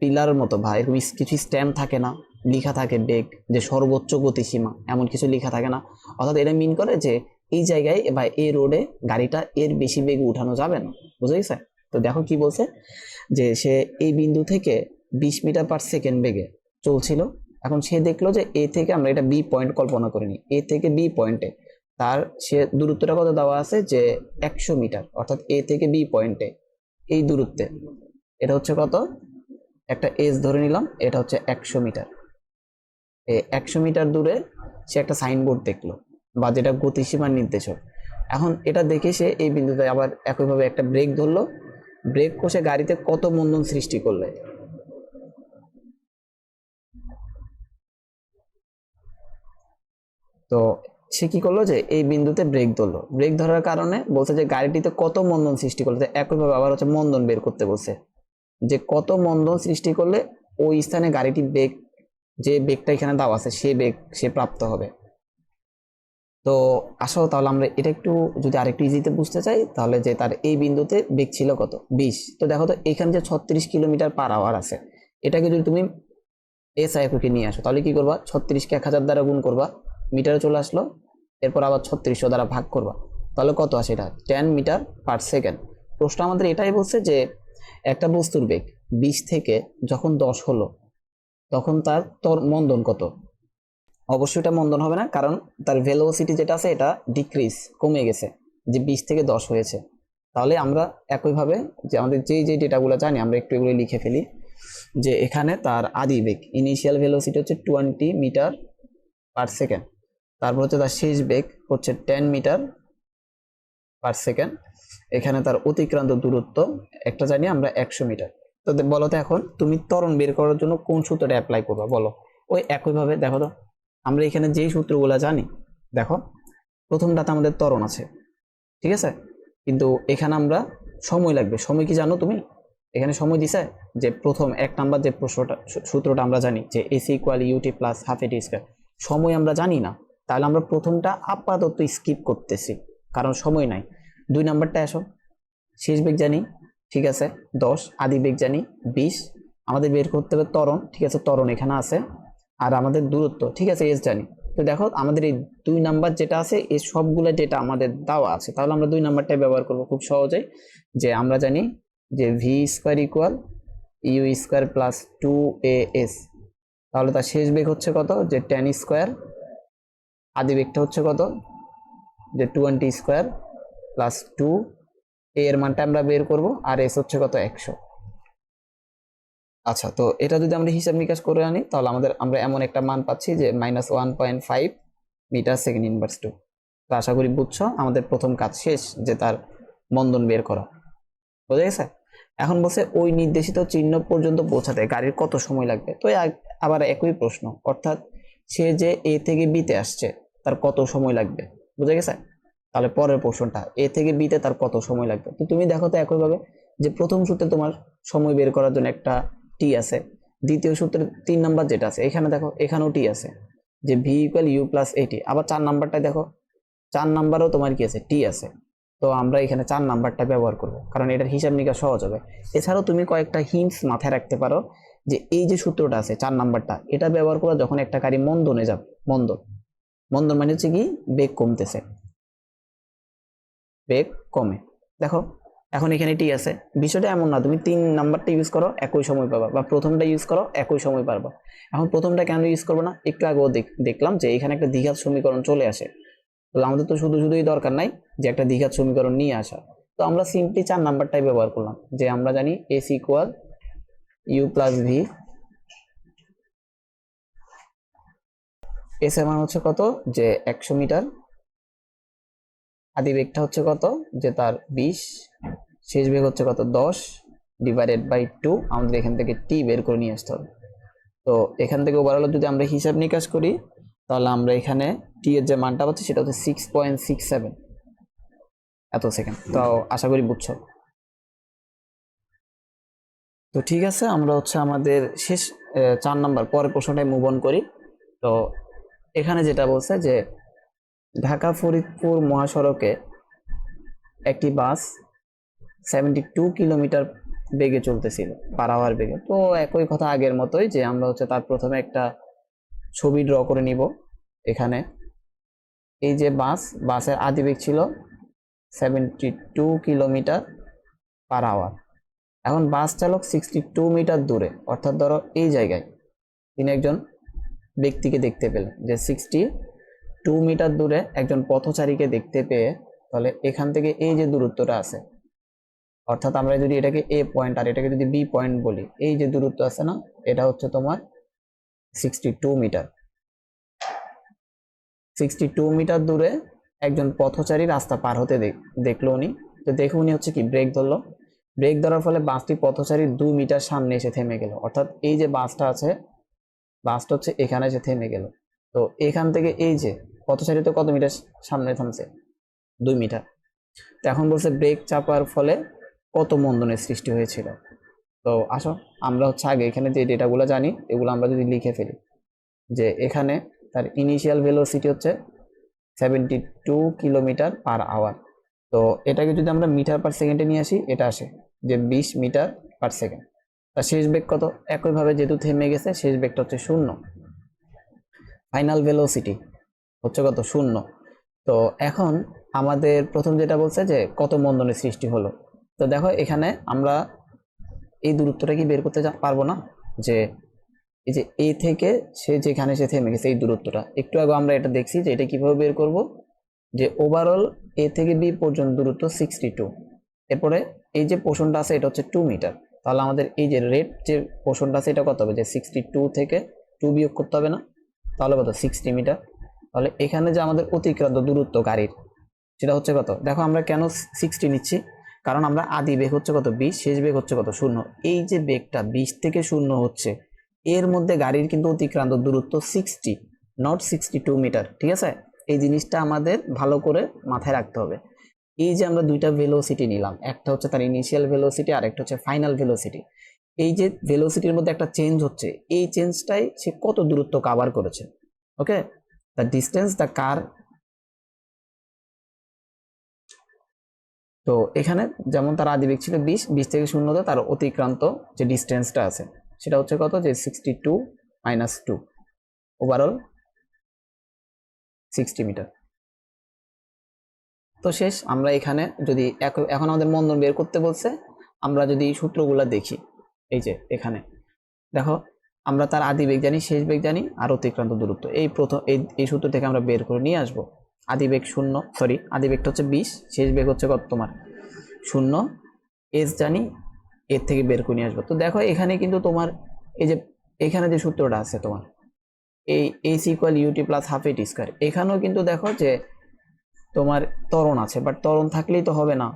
পিলার মতো বা এরকম কিছু স্ট্যাম্প থাকে না, লেখা থাকে বেগ, যে সর্বোচ্চ গতিসীমা, এমন কিছু লেখা থাকে না। অর্থাৎ এটা মিন করে যে এই জায়গায় বা এই রোডে গাড়িটা এর বেশি বেগে উঠানো যাবে না। বুঝে গেছে? তো দেখো কি বলছে, যে সে এই বিন্দু থেকে 20 মিটার/সেকেন্ড বেগে চলছিল। এখন সে দেখলো যে এ থেকে, আমরা এটা বি পয়েন্ট কল্পনা করিনি, এ থেকে বি পয়েন্টে তার সে দূরত্বটা কত দেওয়া আছে, যে 100 মিটার, অর্থাৎ এ থেকে বি পয়েন্টে এই দূরত্বে এটা হচ্ছে কত, একটা এজ ধরে নিলাম, এটা হচ্ছে 100 মিটার। এই 100 মিটার দূরে সে একটা সাইনবোর্ড দেখলো, বা যেটা গতিসীমার নির্দেশক। এখন এটা দেখে সে এই বিন্দুতে আবার একইভাবে একটা ব্রেক ধরলো, ব্রেক কষে গাড়িতে কত মন্দন সৃষ্টি করলে। তো সে কি করলো, যে এই বিন্দুতে ব্রেক ধরলো, ব্রেক ধরার কারণে বলছে যে গাড়িটিতে কত মন্দন সৃষ্টি করলো। একইভাবে আবার হচ্ছে মন্দন বের করতে বলছে, যে কত মন্দন সৃষ্টি করলে ওই স্থানে গাড়িটি বেগ, যে বেগটা এখানে দেওয়া আছে সে বেগ সে প্রাপ্ত হবে। তো আসো তাহলে আমরা এটা একটু যদি আরেকটু ইজিতে বুঝতে চাই, তাহলে যে তার এই বিন্দুতে বেগ ছিল কত, 20। তো দেখো তো এখানে যে 36 কিলোমিটার/আওয়ার আছে, এটাকে যদি তুমি এসআই এককে নিয়ে আসো, তাহলে কি করবা, 36কে 1000 দ্বারা গুণ করবা, মিটারে চলে আসলো, এরপর আবার 3600 দ্বারা ভাগ করবা, তাহলে কত আসে, এটা 10 মিটার/সেকেন্ড। প্রশ্ন আমাদের এটাই বলছে যে একটা বস্তুর বেগ 20 থেকে যখন 10 হলো, তখন তার মন্দন কত। অবশ্যই এটা মন্দন হবে না, কারণ তার ভেলোসিটি যেটা আছে এটা ডিক্রিজ, কমে গেছে, যে 20 থেকে 10 হয়েছে। তাহলে আমরা একইভাবে যে আমাদের যে ডেটাগুলো জানি আমরা একটু এগুলো লিখে ফেলি, যে এখানে তার আদি বেগ ইনিশিয়াল ভেলোসিটি হচ্ছে 20 মিটার/সেকেন্ড, তারপর হচ্ছে তার শেষ বেগ হচ্ছে 10 মিটার/সেকেন্ড। এখানে তার অতিক্রান্ত দূরত্ব একটা জানি আমরা 100 মিটার। তো বলো তো এখন তুমি ত্বরণ বের করার জন্য কোন সূত্রটা অ্যাপ্লাই করবা বলো। ওই একইভাবে দেখো তো, আমরা এখানে যেই সূত্রগুলো জানি, দেখো প্রথমটাতে আমাদের ত্বরণ আছে, ঠিক আছে, কিন্তু এখানে আমরা সময় লাগবে। সময় কি জানো তুমি? এখানে সময় দিছে, যে প্রথম 1 নাম্বার যে প্রশ্নটা সূত্রটা আমরা জানি যে S equal UT plus half এটি স্কয়ার, সময় আমরা জানি না, তাহলে আমরা প্রথমটা আপাতত স্কিপ করতেছি কারণ সময় নাই। 2 নাম্বারটা আসো, শেষ বেগ জানি, ঠিক আছে 10, আদি বেগ জানি 20, আমাদের বের করতে হবে ত্বরণ, ঠিক আছে ত্বরণ এখানে আছে, আর আমাদের দূরত্ব, ঠিক আছে এস জানি। তো দেখো আমাদের এই 2 নাম্বার যেটা আছে এই সবগুলো ডেটা আমাদের দেওয়া আছে, তাহলে আমরা 2 নাম্বারটাই ব্যবহার করব খুব সহজেই। যে আমরা জানি যে V square equal you square plus 2as, তাহলে তার শেষ বেগ হচ্ছে কত, যে 10 স্কোয়ার, আদি বেগটা হচ্ছে কত, যে 20 স্কোয়ার প্লাস 2, এর মানটা আমরা বের করব, আর এস হচ্ছে কত 100। আচ্ছা, তো এটা যদি আমরা হিসাব নিকাশ করে আনি তাহলে আমরা এমন একটা মান পাচ্ছি যে -1.5 মিটার সেকেন্ড ইনভার্স 2। তো আশা করি বুঝছো, আমাদের প্রথম কাজ শেষ, যে তার মন্দন বের করা। বোঝা গেছে? এখন বলছে ওই নির্দেশিত চিহ্ন পর্যন্ত পৌঁছাতে গাড়ির কত সময় লাগবে। তো আবার একই প্রশ্ন, অর্থাৎ সে যে এ থেকে বিতে আসছে তার কত সময় লাগবে। বুঝা গেছে? তাহলে পরের প্রশ্নটা, এ থেকে বিতে তার কত সময় লাগবে। তো তুমি দেখো তো একইভাবে, যে প্রথম সূত্রে তোমার সময় বের করার জন্য একটা টি আছে, দ্বিতীয় সূত্রের 3 নাম্বার যেটা আছে এখানে দেখো এখানেও টি আছে, যে ভি ইকুয়াল ইউ প্লাস এটি। আবার 4 নাম্বারটা দেখো, 4 নাম্বারও তোমার কি আছে, টি আছে। তো আমরা এখানে 4 নাম্বারটা ব্যবহার করব, কারণ এটার হিসাব নিকাশ সহজ হবে। এছাড়াও তুমি কয়েকটা হিন্টস মাথায় রাখতে পারো, যে এই যে সূত্রটা আছে 4 নাম্বারটা, এটা ব্যবহার করে যখন একটা গাড়ি মন্দনে যাবে, মন্দন, মন্দন মানে হচ্ছে কি বেগ কমতেছে, বেগ কমে। দেখো এখন এখানে টি আছে, বিষয়টা এমন না তুমি 3 নাম্বারটা ইউজ করো একই সময় পাবা, বা প্রথমটা ইউজ করো একই সময় পারবা। এখন প্রথমটা কেন ইউজ করবো না, একটু আগেও দেখলাম যে এখানে একটা দ্বিঘাত সমীকরণ চলে আসে। তো আমাদের তো শুধুই দরকার নাই যে একটা দ্বিঘাত সমীকরণ নিয়ে আসা। তো আমরা সিম্পলি 4 নাম্বারটাই ব্যবহার করলাম, যে আমরা জানি s equal u plus v, s এর মান হচ্ছে কত, যে 100 মিটার, আদি বেগটা হচ্ছে কত, যে তার 20, শেষ বেগ হচ্ছে কত 10 ডিভাইডেড বাই 2, আমাদের এখান থেকে টি বের করে নিয়ে আসতে হবে। তো এখান থেকে ওভারঅল যদি আমরা হিসাব নিকাশ করি তাহলে আমরা এখানে টি এর যে মানটা পাচ্ছি সেটা হচ্ছে 6.67 এত সেকেন্ড। তো আশা করি বুঝছো। তো ঠিক আছে, আমরা হচ্ছে আমাদের শেষ 4 নাম্বার পরের প্রশ্নটায় মুভ অন করি। তো এখানে যেটা বলছে যে ঢাকা ফরিদপুর মহাসড়কে একটি বাস 72 কিলোমিটার বেগে চলতেছিল, পার আওয়ার বেগে। তো একই কথা আগের মতোই, যে আমরা হচ্ছে তার প্রথমে একটা ছবি ড্র করে নিব। এখানে এই যে বাসের আদি বেগ ছিল 72 কিলোমিটার পার আওয়ার। এখন বাস চালক 62 মিটার দূরে, অর্থাৎ ধরো এই জায়গায় তিনি একজন ব্যক্তিকে দেখতে পেলেন, যে 62 মিটার দূরে একজন পথচারীকে দেখতে পেয়ে, তাহলে এখান থেকে এই যে দূরত্বটা আছে, অর্থাৎ আমরা যদি এটাকে এ পয়েন্ট আর এটাকে যদি বি পয়েন্ট বলি, এই যে দূরত্ব আছে না, এটা হচ্ছে তোমার 62 মিটার। 62 মিটার দূরে একজন পথচারী রাস্তা পার হতে দেখলো উনি। তো দেখে উনি হচ্ছে কি ব্রেক ধরলো, ব্রেক ধরার ফলে বাসটি পথচারীর 2 মিটার সামনে এসে থেমে গেল। অর্থাৎ এই যে বাসটা আছে, বাসটা হচ্ছে এখানে এসে থেমে গেল। তো এখান থেকে এই যে পথচারী তো কত মিটার সামনে থামছে, 2 মিটার। তো এখন বলছে ব্রেক চাপার ফলে কত মন্দনের সৃষ্টি হয়েছিল। তো আসো আমরা হচ্ছে আগে এখানে যে ডেটাগুলো জানি এগুলো আমরা যদি লিখে ফেলি, যে এখানে তার ইনিশিয়াল ভেলোসিটি হচ্ছে 72 কিলোমিটার পার আওয়ার। তো এটাকে যদি আমরা মিটার পার সেকেন্ডে নিয়ে আসি, এটা আসে যে 20 মিটার পার সেকেন্ড। তার শেষ বেগ কত, একইভাবে যেহেতু থেমে গেছে শেষ বেগটা হচ্ছে 0, ফাইনাল ভেলোসিটি হচ্ছে কত 0। তো এখন আমাদের প্রথম যেটা বলছে যে কত মন্দনের সৃষ্টি হলো। তো দেখো এখানে আমরা এই দূরত্বটা কি বের করতে পারবো না, যে এই যে এ থেকে সে যেখানে সে থেমে গেছে এই দূরত্বটা, একটু আগে আমরা এটা দেখছি যে এটা কিভাবে বের করব, যে ওভারঅল এ থেকে বি পর্যন্ত দূরত্ব 62, এরপরে এই যে পোর্শনটা আছে এটা হচ্ছে 2 মিটার। তাহলে আমাদের এই যে রেড যে পোর্শনটা আছে এটা কত হবে, যে 62 থেকে 2 বিয়োগ করতে হবে না, তাহলে কত 60 মিটার। তাহলে এখানে যে আমাদের অতিক্রান্ত দূরত্ব গাড়ির সেটা হচ্ছে কত, দেখো আমরা কেন 60 নিচ্ছি, কারণ আমরা আদি বেগ হচ্ছে কত 20, শেষ বেগ হচ্ছে কত 0। এই যে বেগটা 20 থেকে 0 হচ্ছে, এর মধ্যে গাড়ির কিন্তু অতিক্রান্ত দূরত্ব 60, নট 62 মিটার। ঠিক আছে, এই জিনিসটা আমাদের ভালো করে মাথায় রাখতে হবে। এই যে আমরা দুইটা ভেলোসিটি নিলাম, একটা হচ্ছে তার ইনিশিয়াল ভেলোসিটি আর একটা হচ্ছে ফাইনাল ভেলোসিটি। এই যে ভেলোসিটির মধ্যে একটা চেঞ্জ হচ্ছে, এই চেঞ্জটাই সে কত দূরত্ব কভার করেছে। ওকে, দ্য ডিস্টেন্স দ্য কার তো এখানে যেমন তার আদিবেগ ছিল 20, 20 থেকে 0 তার অতিক্রান্ত যে ডিস্টেন্সটা আছে সেটা হচ্ছে কত, যে 62 - 2, ওভারঅল 60 মিটার। তো শেষ। আমরা এখানে যদি এখন আমাদের মন্দন বের করতে বলছে, আমরা যদি সূত্রগুলো দেখি, এই যে এখানে দেখো আমরা তার আদিবেগ জানি, শেষ বেগ জানি, আর অতিক্রান্ত দূরত্ব এই প্রথম এই সূত্র থেকে আমরা বের করে নিয়ে আসবো। আদিবেগ 0, সরি আদিবেগটা হচ্ছে 20, শেষ বেগ হচ্ছে কত তোমার 0, এস জানি, এর থেকে বের করে নিয়ে আসবো। তো দেখো এখানে কিন্তু তোমার এই যে এখানে যে সূত্রটা আছে তোমার এই h equal UT plus half এটি স্কয়ার, এখানেও কিন্তু দেখো যে তোমার ত্বরণ আছে, বাট ত্বরণ থাকলেই তো হবে না,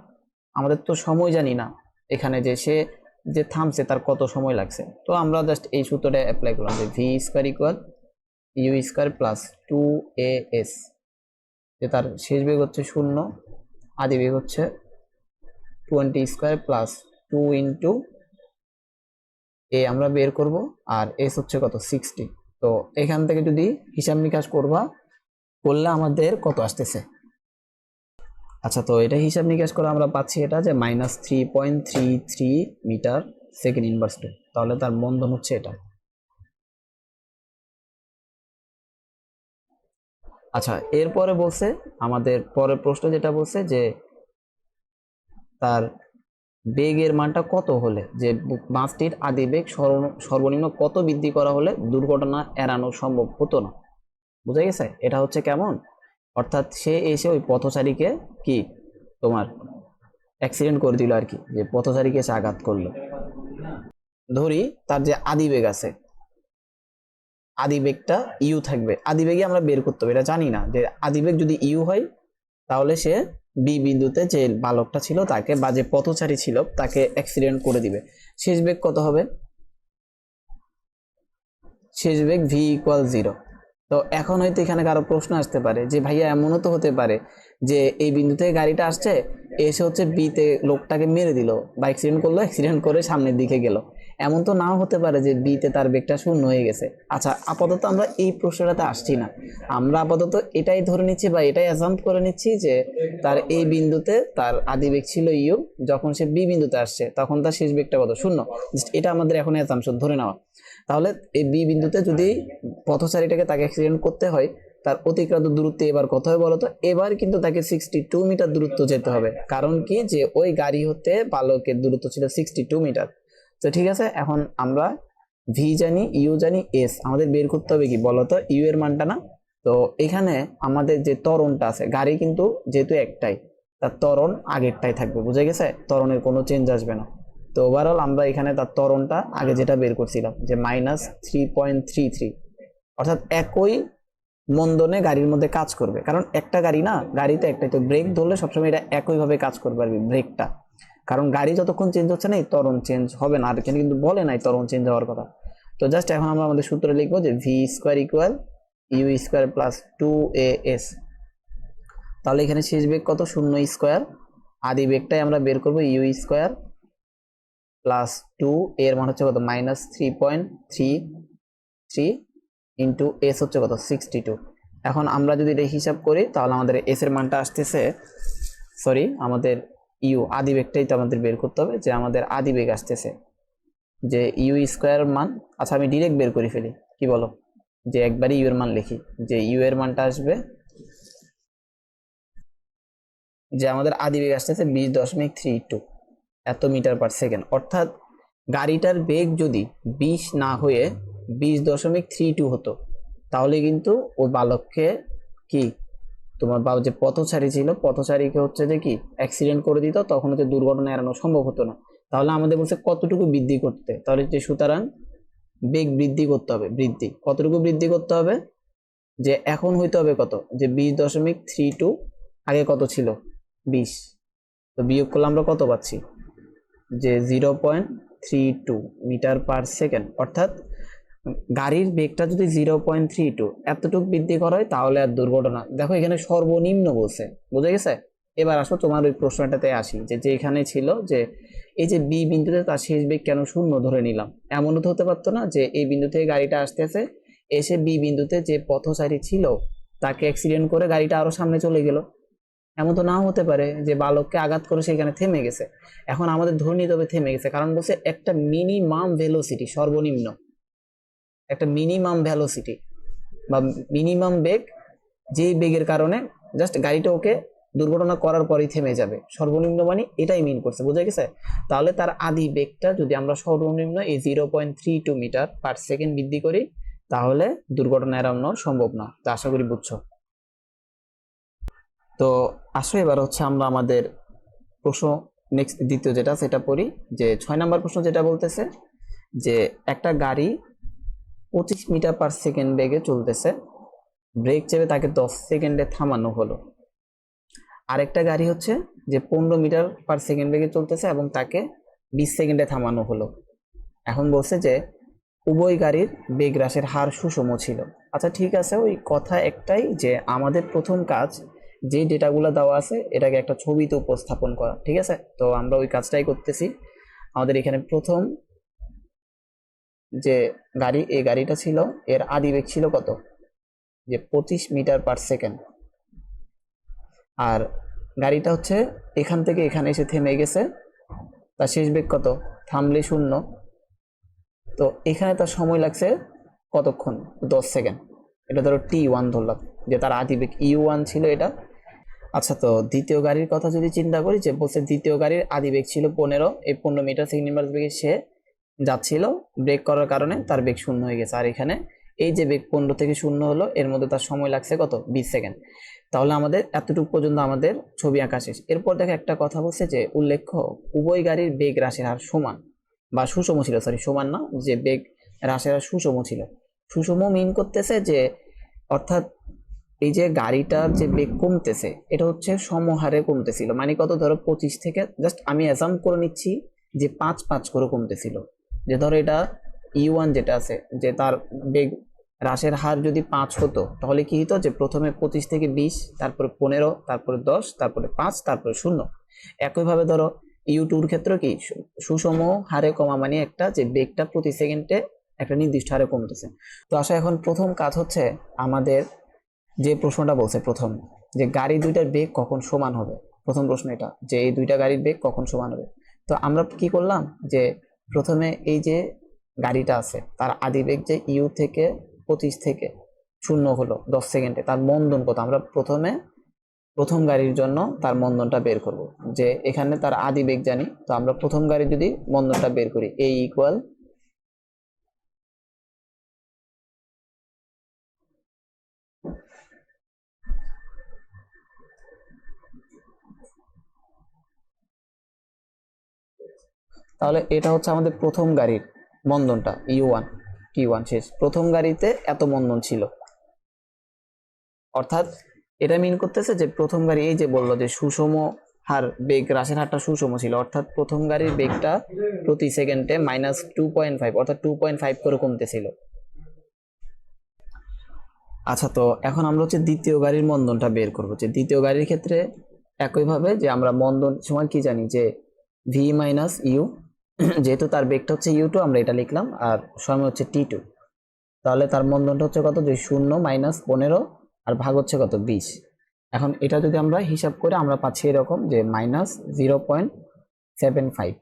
আমাদের তো সময় জানি না এখানে যে সে যে থামছে তার কত সময় লাগছে। তো আমরা জাস্ট এই সূত্রটা অ্যাপ্লাই করলাম যে v square equal u square plus 2as, যে তার শেষ বেগ হচ্ছে 0, আদি বেগ হচ্ছে 20 স্কয়ার প্লাস 2 ইন্টু এ আমরা বের করব, আর এস হচ্ছে কত 60। তো এখান থেকে যদি হিসাব নিকাশ করলে আমাদের কত আসতেছে। আচ্ছা, তো এটা হিসাব নিকাশ করে আমরা পাচ্ছি এটা যে -3.33 মিটার সেকেন্ড ইনভার্স 2, তাহলে তার মন্দন হচ্ছে এটা। আচ্ছা, এরপরে বলছে আমাদের পরের প্রশ্ন যেটা বলছে যে তার বেগের মানটা কত হলে, যে বাসটির আদি বেগ সর্বনিম্ন কত বৃদ্ধি করা হলে দুর্ঘটনা এড়ানো সম্ভব হতো না। বুঝা গেছে? এটা হচ্ছে কেমন, অর্থাৎ সে এসে ওই পথচারীকে কি তোমার অ্যাক্সিডেন্ট করে দিল আর কি, যে পথচারীকে এসে আঘাত করলো। ধরি তার যে আদিবেগ আছে, আদিবেগটা ইউ থাকবে, আদিবেগে আমরা বের করতে হবে, এটা জানি না যে আদিবেগ যদি ইউ হয় তাহলে সে বি বিন্দুতে যে বালকটা ছিল তাকে বা যে পথচারী ছিল তাকে অ্যাক্সিডেন্ট করে দিবে। শেষ বেগ কত হবে, শেষ বেগ ভি ইকুয়াল 0। তো এখন হয়তো এখানে কারো প্রশ্ন আসতে পারে যে ভাইয়া এমনও তো হতে পারে যে এই বিন্দু থেকে গাড়িটা আসছে, এসে হচ্ছে বিতে লোকটাকে মেরে দিল বা অ্যাক্সিডেন্ট করলো, অ্যাক্সিডেন্ট করে সামনের দিকে গেল, এমন তো নাও হতে পারে যে বিতে তার বেগটা 0 হয়ে গেছে। আচ্ছা, আপাতত আমরা এই প্রশ্নটাতে আসছি না, আমরা আপাতত এটাই ধরে নিচ্ছি বা এটাই অ্যাজাম্প করে নিচ্ছি যে তার এই বিন্দুতে তার আদি বেগ ছিল ইউ, যখন সে বি বিন্দুতে আসছে তখন তার শেষ বেগটা কত 0। এটা আমাদের এখন অ্যাজাম্পশন ধরে নেওয়া। তাহলে এই বি বিন্দুতে যদি পথচারীটাকে তাকে অ্যাক্সিডেন্ট করতে হয়, তার অতিক্রান্ত দূরত্ব এবার কত হবে বলতো, এবার কিন্তু তাকে 62 মিটার দূরত্ব যেতে হবে, কারণ কি যে ওই গাড়ি হতে বালকের দূরত্ব ছিল 62 মিটার। তো ঠিক আছে, এখন আমরা ভি জানি, ইউ জানি, এস আমাদের বের করতে হবে কি বলতো, ইউ এর মানটা না। তো এখানে আমাদের যে ত্বরণটা আছে, গাড়ি কিন্তু যেহেতু একটাই, তার ত্বরণ আগেরটাই থাকবে, বুঝে গেছে, ত্বরণের কোনো চেঞ্জ আসবে না। তো ওভারঅল আমরা এখানে তার ত্বরণটা আগে যেটা বের করছিলাম যে -3.33, অর্থাৎ একই মন্দনে গাড়ির মধ্যে কাজ করবে, কারণ একটা গাড়ি না, গাড়িতে একটাই, তো ব্রেক ধরলে সবসময় এটা একইভাবে কাজ করবে আর ব্রেকটা, কারণ গাড়ি যতক্ষণ চেঞ্জ হচ্ছে না এই ত্বরণ চেঞ্জ হবে না, আর এখানে কিন্তু বলে নাই ত্বরণ চেঞ্জ হওয়ার কথা। তো জাস্ট এখন আমরা আমাদের সূত্র লিখবো যে V square equal you square plus 2as, তাহলে এখানে শেষ বেগ কত 0 স্কোয়ার, আদি বেগটাই আমরা বের করবো ইউ স্কোয়ার প্লাস 2, এর মান হচ্ছে কত -3.33 ইন্টু এস হচ্ছে কত 62। এখন আমরা যদি এটা হিসাব করি তাহলে আমাদের এস এর মানটা আসতেছে, সরি আমাদের ইউ আদি বেগটাই তো আমাদের বের করতে হবে, যে আমাদের আদি বেগ আসতেছে যে ইউ স্কোয়ার মান। আচ্ছা, আমি ডিরেক্ট বের করে ফেলি, কি বলো, যে একবারই ইউ এর মান লিখি, যে ইউ এর মানটা আসবে, যে আমাদের আদি বেগ আসতেছে 20.32 এত মিটার পার সেকেন্ড, অর্থাৎ গাড়িটার বেগ যদি 20 না হয়ে 20.32 হতো তাহলে কিন্তু ওই বালককে কি তোমার বাবা যে পথচারী ছিল পথচারীকে হচ্ছে যে কি অ্যাক্সিডেন্ট করে দিত, তখন হচ্ছে দুর্ঘটনা এড়ানো সম্ভব হতো না। তাহলে আমাদের বলছে কতটুকু বৃদ্ধি করতে, তাহলে যে সুতরাং বেগ বৃদ্ধি করতে হবে, বৃদ্ধি কতটুকু বৃদ্ধি করতে হবে, যে এখন হইতে হবে কত, যে 20.32, আগে কত ছিল 20, তো বিয়োগ করলে আমরা কত পাচ্ছি, যে 0.32 মিটার পার সেকেন্ড, অর্থাৎ গাড়ির বেগটা যদি 0.32 এতটুকু বৃদ্ধি করা হয় তাহলে আর দুর্ঘটনা। দেখো এখানে সর্বনিম্ন বলছে, বুঝে গেছে। এবার আসো তোমার ওই প্রশ্নটাতে আসি, যে যেখানে ছিল যে এই যে বি বিন্দুতে তার শেষ বেগ কেন 0 ধরে নিলাম, এমনও তো হতে পারতো না যে এই বিন্দু থেকে গাড়িটা আসতেছে, এসে বি বিন্দুতে যে পথচারী ছিল তাকে অ্যাক্সিডেন্ট করে গাড়িটা আরো সামনে চলে গেল, এমন তো নাও হতে পারে যে বালককে আঘাত করে সেখানে থেমে গেছে। এখন আমাদের ধরে নিতে হবে থেমে গেছে, কারণ বলছে একটা মিনিমাম ভেলোসিটি, সর্বনিম্ন একটা মিনিমাম ভেলোসিটি বা মিনিমাম বেগ, যেই বেগের কারণে জাস্ট গাড়িটা ওকে দুর্ঘটনা করার পরেই থেমে যাবে, সর্বনিম্ন মানে এটাই মিন করছে, বুঝা গেছে? তাহলে তার আদি বেগটা যদি আমরা সর্বনিম্ন এই 0.32 মিটার/সেকেন্ড বৃদ্ধি করি, তাহলে দুর্ঘটনা এড়ানো সম্ভব না। তা আশা করি বুঝছো। তো আসো এবার হচ্ছে আমরা আমাদের প্রশ্ন নেক্সট দ্বিতীয় যেটা সেটা পড়ি। যে 6 নম্বর প্রশ্ন যেটা বলতেছে যে একটা গাড়ি 25 মিটার/সেকেন্ড বেগে চলতেছে, ব্রেক চেপে তাকে 10 সেকেন্ডে থামানো হলো। আরেকটা গাড়ি হচ্ছে যে 15 মিটার/সেকেন্ড বেগে চলতেছে এবং তাকে 20 সেকেন্ডে থামানো হলো। এখন বলছে যে উভয় গাড়ির বেগ হ্রাসের হার সুষম ছিল। আচ্ছা ঠিক আছে, ওই কথা একটাই যে আমাদের প্রথম কাজ যে ডেটাগুলো দেওয়া আছে এটাকে একটা ছবিতে উপস্থাপন করা, ঠিক আছে? তো আমরা ওই কাজটাই করতেছি। আমাদের এখানে প্রথম যে গাড়ি, এই গাড়িটা ছিল, এর আদি বেগ ছিল কত, যে 25 মিটার/সেকেন্ড। আর গাড়িটা হচ্ছে এখান থেকে এখানে এসে থেমে গেছে, তার শেষ বেগ কত, থামলে 0। তো এখানে তার সময় লাগছে কতক্ষণ, 10 সেকেন্ড। এটা ধরো T1 ধরলাম, যে তার আদি বেগ U1 ছিল এটা। আচ্ছা, তো দ্বিতীয় গাড়ির কথা যদি চিন্তা করি, যে বলছে দ্বিতীয় গাড়ির আদি বেগ ছিল 15, এই 15 মিটার/সেকেন্ড বেগে সে যাচ্ছিল, ব্রেক করার কারণে তার বেগ 0 হয়ে গেছে। আর এখানে এই যে বেগ 15 থেকে 0 হলো, এর মধ্যে তার সময় লাগছে কত, 20 সেকেন্ড। তাহলে আমাদের এতটুকু পর্যন্ত আমাদের ছবি আঁকা শেষ। এরপর দেখো একটা কথা বলছে যে উল্লেখ্য উভয় গাড়ির বেগ হ্রাসের হার সমান বা সুষম ছিল, সরি সমান না, যে বেগ হ্রাসের হার সুষম ছিল। সুষম মিন করতেছে যে, অর্থাৎ এই যে গাড়িটার যে বেগ কমতেছে এটা হচ্ছে সমহারে কমতেছিল, মানে কত, ধরো 25 থেকে, জাস্ট আমি অ্যাজাম করে নিচ্ছি যে 5 করে কমতেছিল। যে ধরো এটা E1 যেটা আছে, যে তার বেগ হ্রাসের হার যদি 5 হতো, তাহলে কি হতো, যে প্রথমে 25 থেকে 20, তারপরে 15, তারপরে 10, তারপরে 5, তারপরে 0। একইভাবে ধরো U2-র ক্ষেত্রে কি সুষম হারে কমা, মানে একটা যে বেগটা প্রতি সেকেন্ডে একটা নির্দিষ্ট হারে কমতেছে। তো আসলে এখন প্রথম কাজ হচ্ছে আমাদের, যে প্রশ্নটা বলছে প্রথম, যে গাড়ি দুইটার বেগ কখন সমান হবে, প্রথম প্রশ্ন এটা, যে এই দুইটা গাড়ির বেগ কখন সমান হবে। তো আমরা কি করলাম, যে প্রথমে এই যে গাড়িটা আছে তার আদি বেগ যে ইউ থেকে 25 থেকে 0 হলো 10 সেকেন্ডে, তার মন্দন কত, আমরা প্রথমে প্রথম গাড়ির জন্য তার মন্দনটা বের করব। যে এখানে তার আদি বেগ জানি, তো আমরা প্রথম গাড়ি যদি মন্দনটা বের করি, এ ইকুয়াল, তাহলে এটা হচ্ছে আমাদের প্রথম গাড়ির মন্দনটা U1, T1 শেষ, প্রথম গাড়িতে এত মন্দন ছিল। অর্থাৎ এটা মিন করতেছে যে প্রথম গাড়ি, এই যে বললো যে সুষম হার, বেগ হ্রাসের হারটা সুষম ছিল, অর্থাৎ প্রথম গাড়ির বেগটা প্রতি সেকেন্ডে -2.5, অর্থাৎ 2.5 করে কমতেছিল। আচ্ছা, তো এখন আমরা হচ্ছে দ্বিতীয় গাড়ির মন্দনটা বের করবো। যে দ্বিতীয় গাড়ির ক্ষেত্রে একইভাবে, যে আমরা মন্দন সময় কি জানি, যে ভি মাইনাস ইউ, যেহেতু তার বেগটা হচ্ছে U2 আমরা এটা লিখলাম, আর সময় হচ্ছে T2। তাহলে তার মন্দনটা হচ্ছে কত, যে 0 - 15 আর ভাগ হচ্ছে কত, 20। এখন এটা যদি আমরা হিসাব করে আমরা পাচ্ছি এরকম, যে -0.75।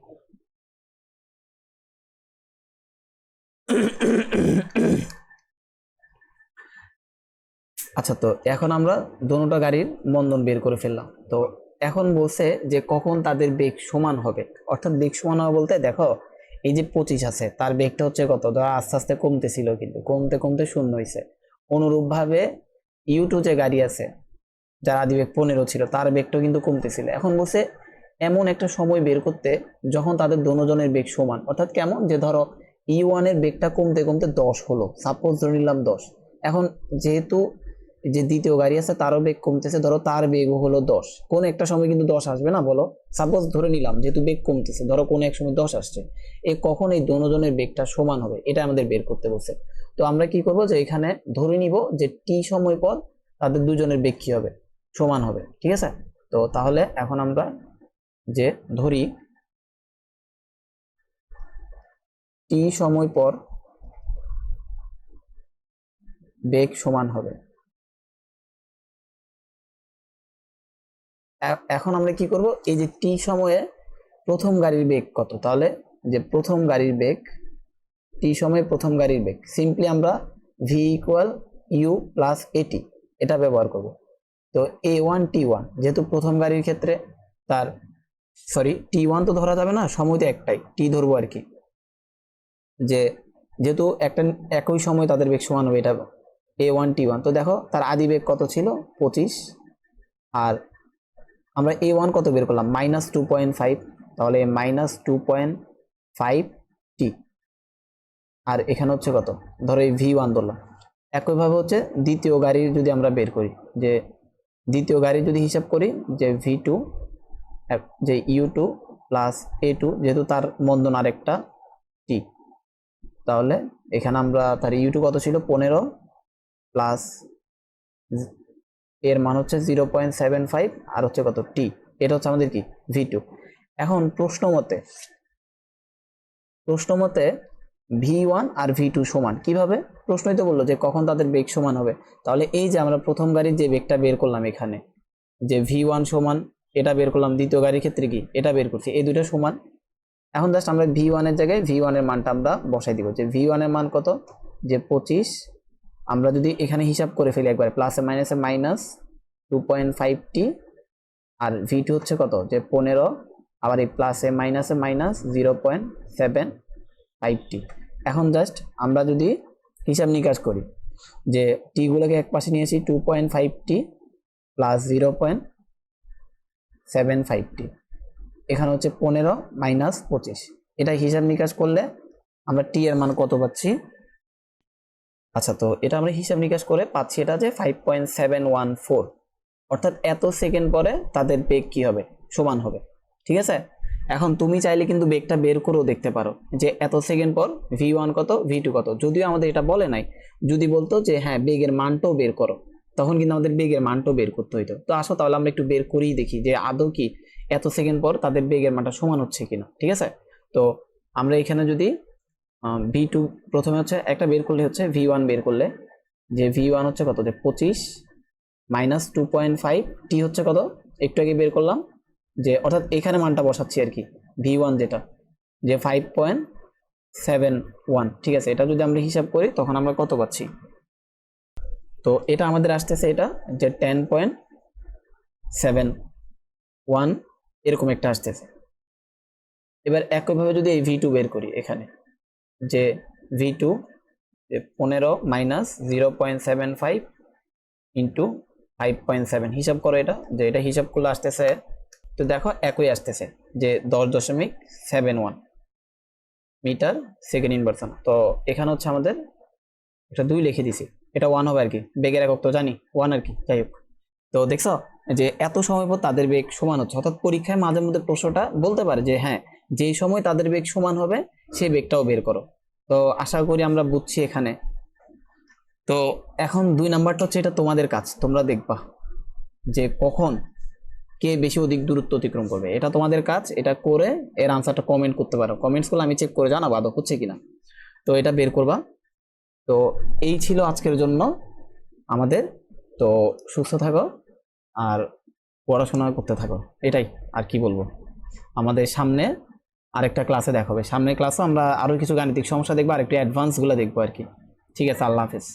আচ্ছা, তো এখন আমরা দোনোটা গাড়ির মন্দন বের করে ফেললাম। তো এখন বলছে যে কখন তাদের বেগ সমান হবে, অর্থাৎ বেগ সমান হবে বলতে দেখো, এই যে 25 আছে তার বেগটা হচ্ছে কত, ধরো আস্তে আস্তে কমতেছিল, কিন্তু কমতে কমতে 0 হয়েছে। অনুরূপ ভাবে U2 যে গাড়ি আছে, যার আদি বেগ 15 ছিল, তার বেগটাও কিন্তু কমতেছিল। এখন বলছে এমন একটা সময় বের করতে যখন তাদের দোনোজনের বেগ সমান, অর্থাৎ কেমন, যে ধরো E1 এর বেগটা কমতে কমতে 10 হলো, সাপোজ ধরে নিলাম 10। এখন যেহেতু যে দ্বিতীয় গাড়ি আছে তারও বেগ কমতেছে, ধরো তার বেগও হলো 10, কোন একটা সময় কিন্তু 10 আসবে না, বলো? সাপোজ ধরে নিলাম যেহেতু বেগ কমতেছে, ধরো কোন এক সময় 10 আসছে, এই কখন এই দোনোজনের বেগটা সমান হবে এটা আমাদের বের করতে বলছে। তো আমরা কি করব, যে এখানে ধরে নিব যে টি সময় পর তাদের দুজনের বেগ কি হবে, সমান হবে, ঠিক আছে? তো তাহলে এখন আমরা যে ধরি টি সময় পর বেগ সমান হবে, এখন আমরা কি করব, এই যে টি সময়ে প্রথম গাড়ির বেগ কত, তাহলে যে প্রথম গাড়ির বেগ, টি সময়ে প্রথম গাড়ির বেগ, সিম্পলি আমরা ভি ইকুয়াল ইউ প্লাস এটি এটা ব্যবহার করব। তো a1 t1 যেহেতু প্রথম গাড়ির ক্ষেত্রে তার, সরি t1 তো ধরা যাবে না, সময় তো একটাই, টি ধরবো আর কি, যে যেহেতু একটা একই সময় তাদের বেগ সমান হবে, এটা a1 t1। তো দেখো তার আদি বেগ কত ছিল 25, আর আমরা a1 কত বের করলাম -2.5, তাহলে -2.5 টি, আর এখানে হচ্ছে কত, ধরো এই v1 ধরলাম। একইভাবে হচ্ছে দ্বিতীয় গাড়ির যদি আমরা বের করি, যে দ্বিতীয় গাড়ি যদি হিসাব করি, যে v2 যে u2 প্লাস a2, যেহেতু তার মন্দন আরেকটা টি, তাহলে এখানে আমরা তার u2 কত ছিল 15 প্লাস এর মান হচ্ছে 0.75 আর হচ্ছে কত টি, এটা হচ্ছে আমাদের কি v2। এখন প্রশ্ন মতে v1 আর v2 সমান কিভাবে, প্রশ্নই তো বললো যে কখন তাদের বেগ সমান হবে। তাহলে এই যে আমরা প্রথম গাড়ির যে বেগটা বের করলাম এখানে, যে v1 সমান এটা বের করলাম, দ্বিতীয় গাড়ির ক্ষেত্রে কি এটা বের করছি, এই দুটো সমান। এখন জাস্ট আমরা v1 এর জায়গায় v1 এর মানটা আমরা বসাই দিব, যে v1 এর মান কত, যে 25, আমরা যদি এখানে হিসাব করে ফেলি একবার, প্লাসে মাইনাসে -2.5 টি, আর v2 হচ্ছে কত, যে 15, আবার এই প্লাসে মাইনাসে -0.75 টি। এখন জাস্ট আমরা যদি হিসাব নিকাশ করি, যে টি গুলোকে এক পাশে নিয়েছি 2.5 টি প্লাস 0.75 টি, এখানে হচ্ছে 15 মাইনাস 25, এটা হিসাব নিকাশ করলে আমরা টি এর মান কত পাচ্ছি। আচ্ছা, তো এটা আমরা হিসাব নিকাশ করে পাচ্ছি এটা যে 5.714, অর্থাৎ এত সেকেন্ড পরে তাদের বেগ কি হবে, সমান হবে। ঠিক আছে, এখন তুমি চাইলে কিন্তু বেগটা বের করেও দেখতে পারো, যে এত সেকেন্ড পর v1 কত v2 কত, যদিও আমাদের এটা বলে নাই, যদি বলতো যে হ্যাঁ বেগের মানটাও বের করো, তখন কিন্তু আমাদের বেগের মানটাও বের করতে হইতো। তো আসো তাহলে আমরা একটু বের করেই দেখি যে আদৌ কি এত সেকেন্ড পর তাদের বেগের মানটা সমান হচ্ছে কিনা। ঠিক আছে, তো আমরা এখানে যদি v2 প্রথমে হচ্ছে একটা বের করলে, হচ্ছে v1 বের করলে, যে v1 হচ্ছে কত, যে 25 -2.5 টি হচ্ছে কত, একটু আগে বের করলাম, যে অর্থাৎ এখানে মানটা বসাচ্ছি আর কি, v1 যেটা যে 5.71। ঠিক আছে, এটা যদি আমরা হিসাব করি তখন আমরা কত পাচ্ছি, তো এটা আমাদের আসতেছে এটা যে 10.71 এরকম একটা আসতেছে। এবার একইভাবে যদি এই v2 বের করি, এখানে যে v2 যে 15 মাইনাস 0.75 ইন্টু 5.7 হিসাব করো এটা, যে এটা হিসাব করলে আসতেছে, তো দেখো একই আসতেছে, যে 10.71 মিটার সেকেন্ড ইনভার্সন। তো এখানে হচ্ছে আমাদের এটা 2 লিখে দিছি, এটা 1 হবে আর কি, বেগের একক তো জানি 1 আর কি, যাই হোক। তো দেখছো যে এত সময় পর তাদের বেগ সমান হচ্ছে, অর্থাৎ পরীক্ষায় মাঝে মধ্যে প্রশ্নটা বলতে পারে যে হ্যাঁ যেই সময় তাদের বেগ সমান হবে সেই বেগটাও বের করো। তো আশা করি আমরা বুঝছি এখানে। তো এখন 2 নাম্বারটা হচ্ছে, এটা তোমাদের কাজ, তোমরা দেখবা যে কখন কে বেশি অধিক দূরত্ব অতিক্রম করবে, এটা তোমাদের কাজ, এটা করে এর আনসারটা কমেন্ট করতে পারো, কমেন্টস করলে আমি চেক করে জানাবো আদৌ হচ্ছে কিনা। তো এটা বের করবা। তো এই ছিল আজকের জন্য আমাদের, তো সুস্থ থাকো আর পড়াশোনা করতে থাকো, এটাই আর কি বলবো। আমাদের সামনে আরেকটা ক্লাসে দেখা হবে, সামনের ক্লাসে আমরা আরো কিছু গাণিতিক সমস্যা দেখবো, আর একটু অ্যাডভান্স গুলো দেখবো আর কি। ঠিক আছে, আল্লাহ হাফেজ।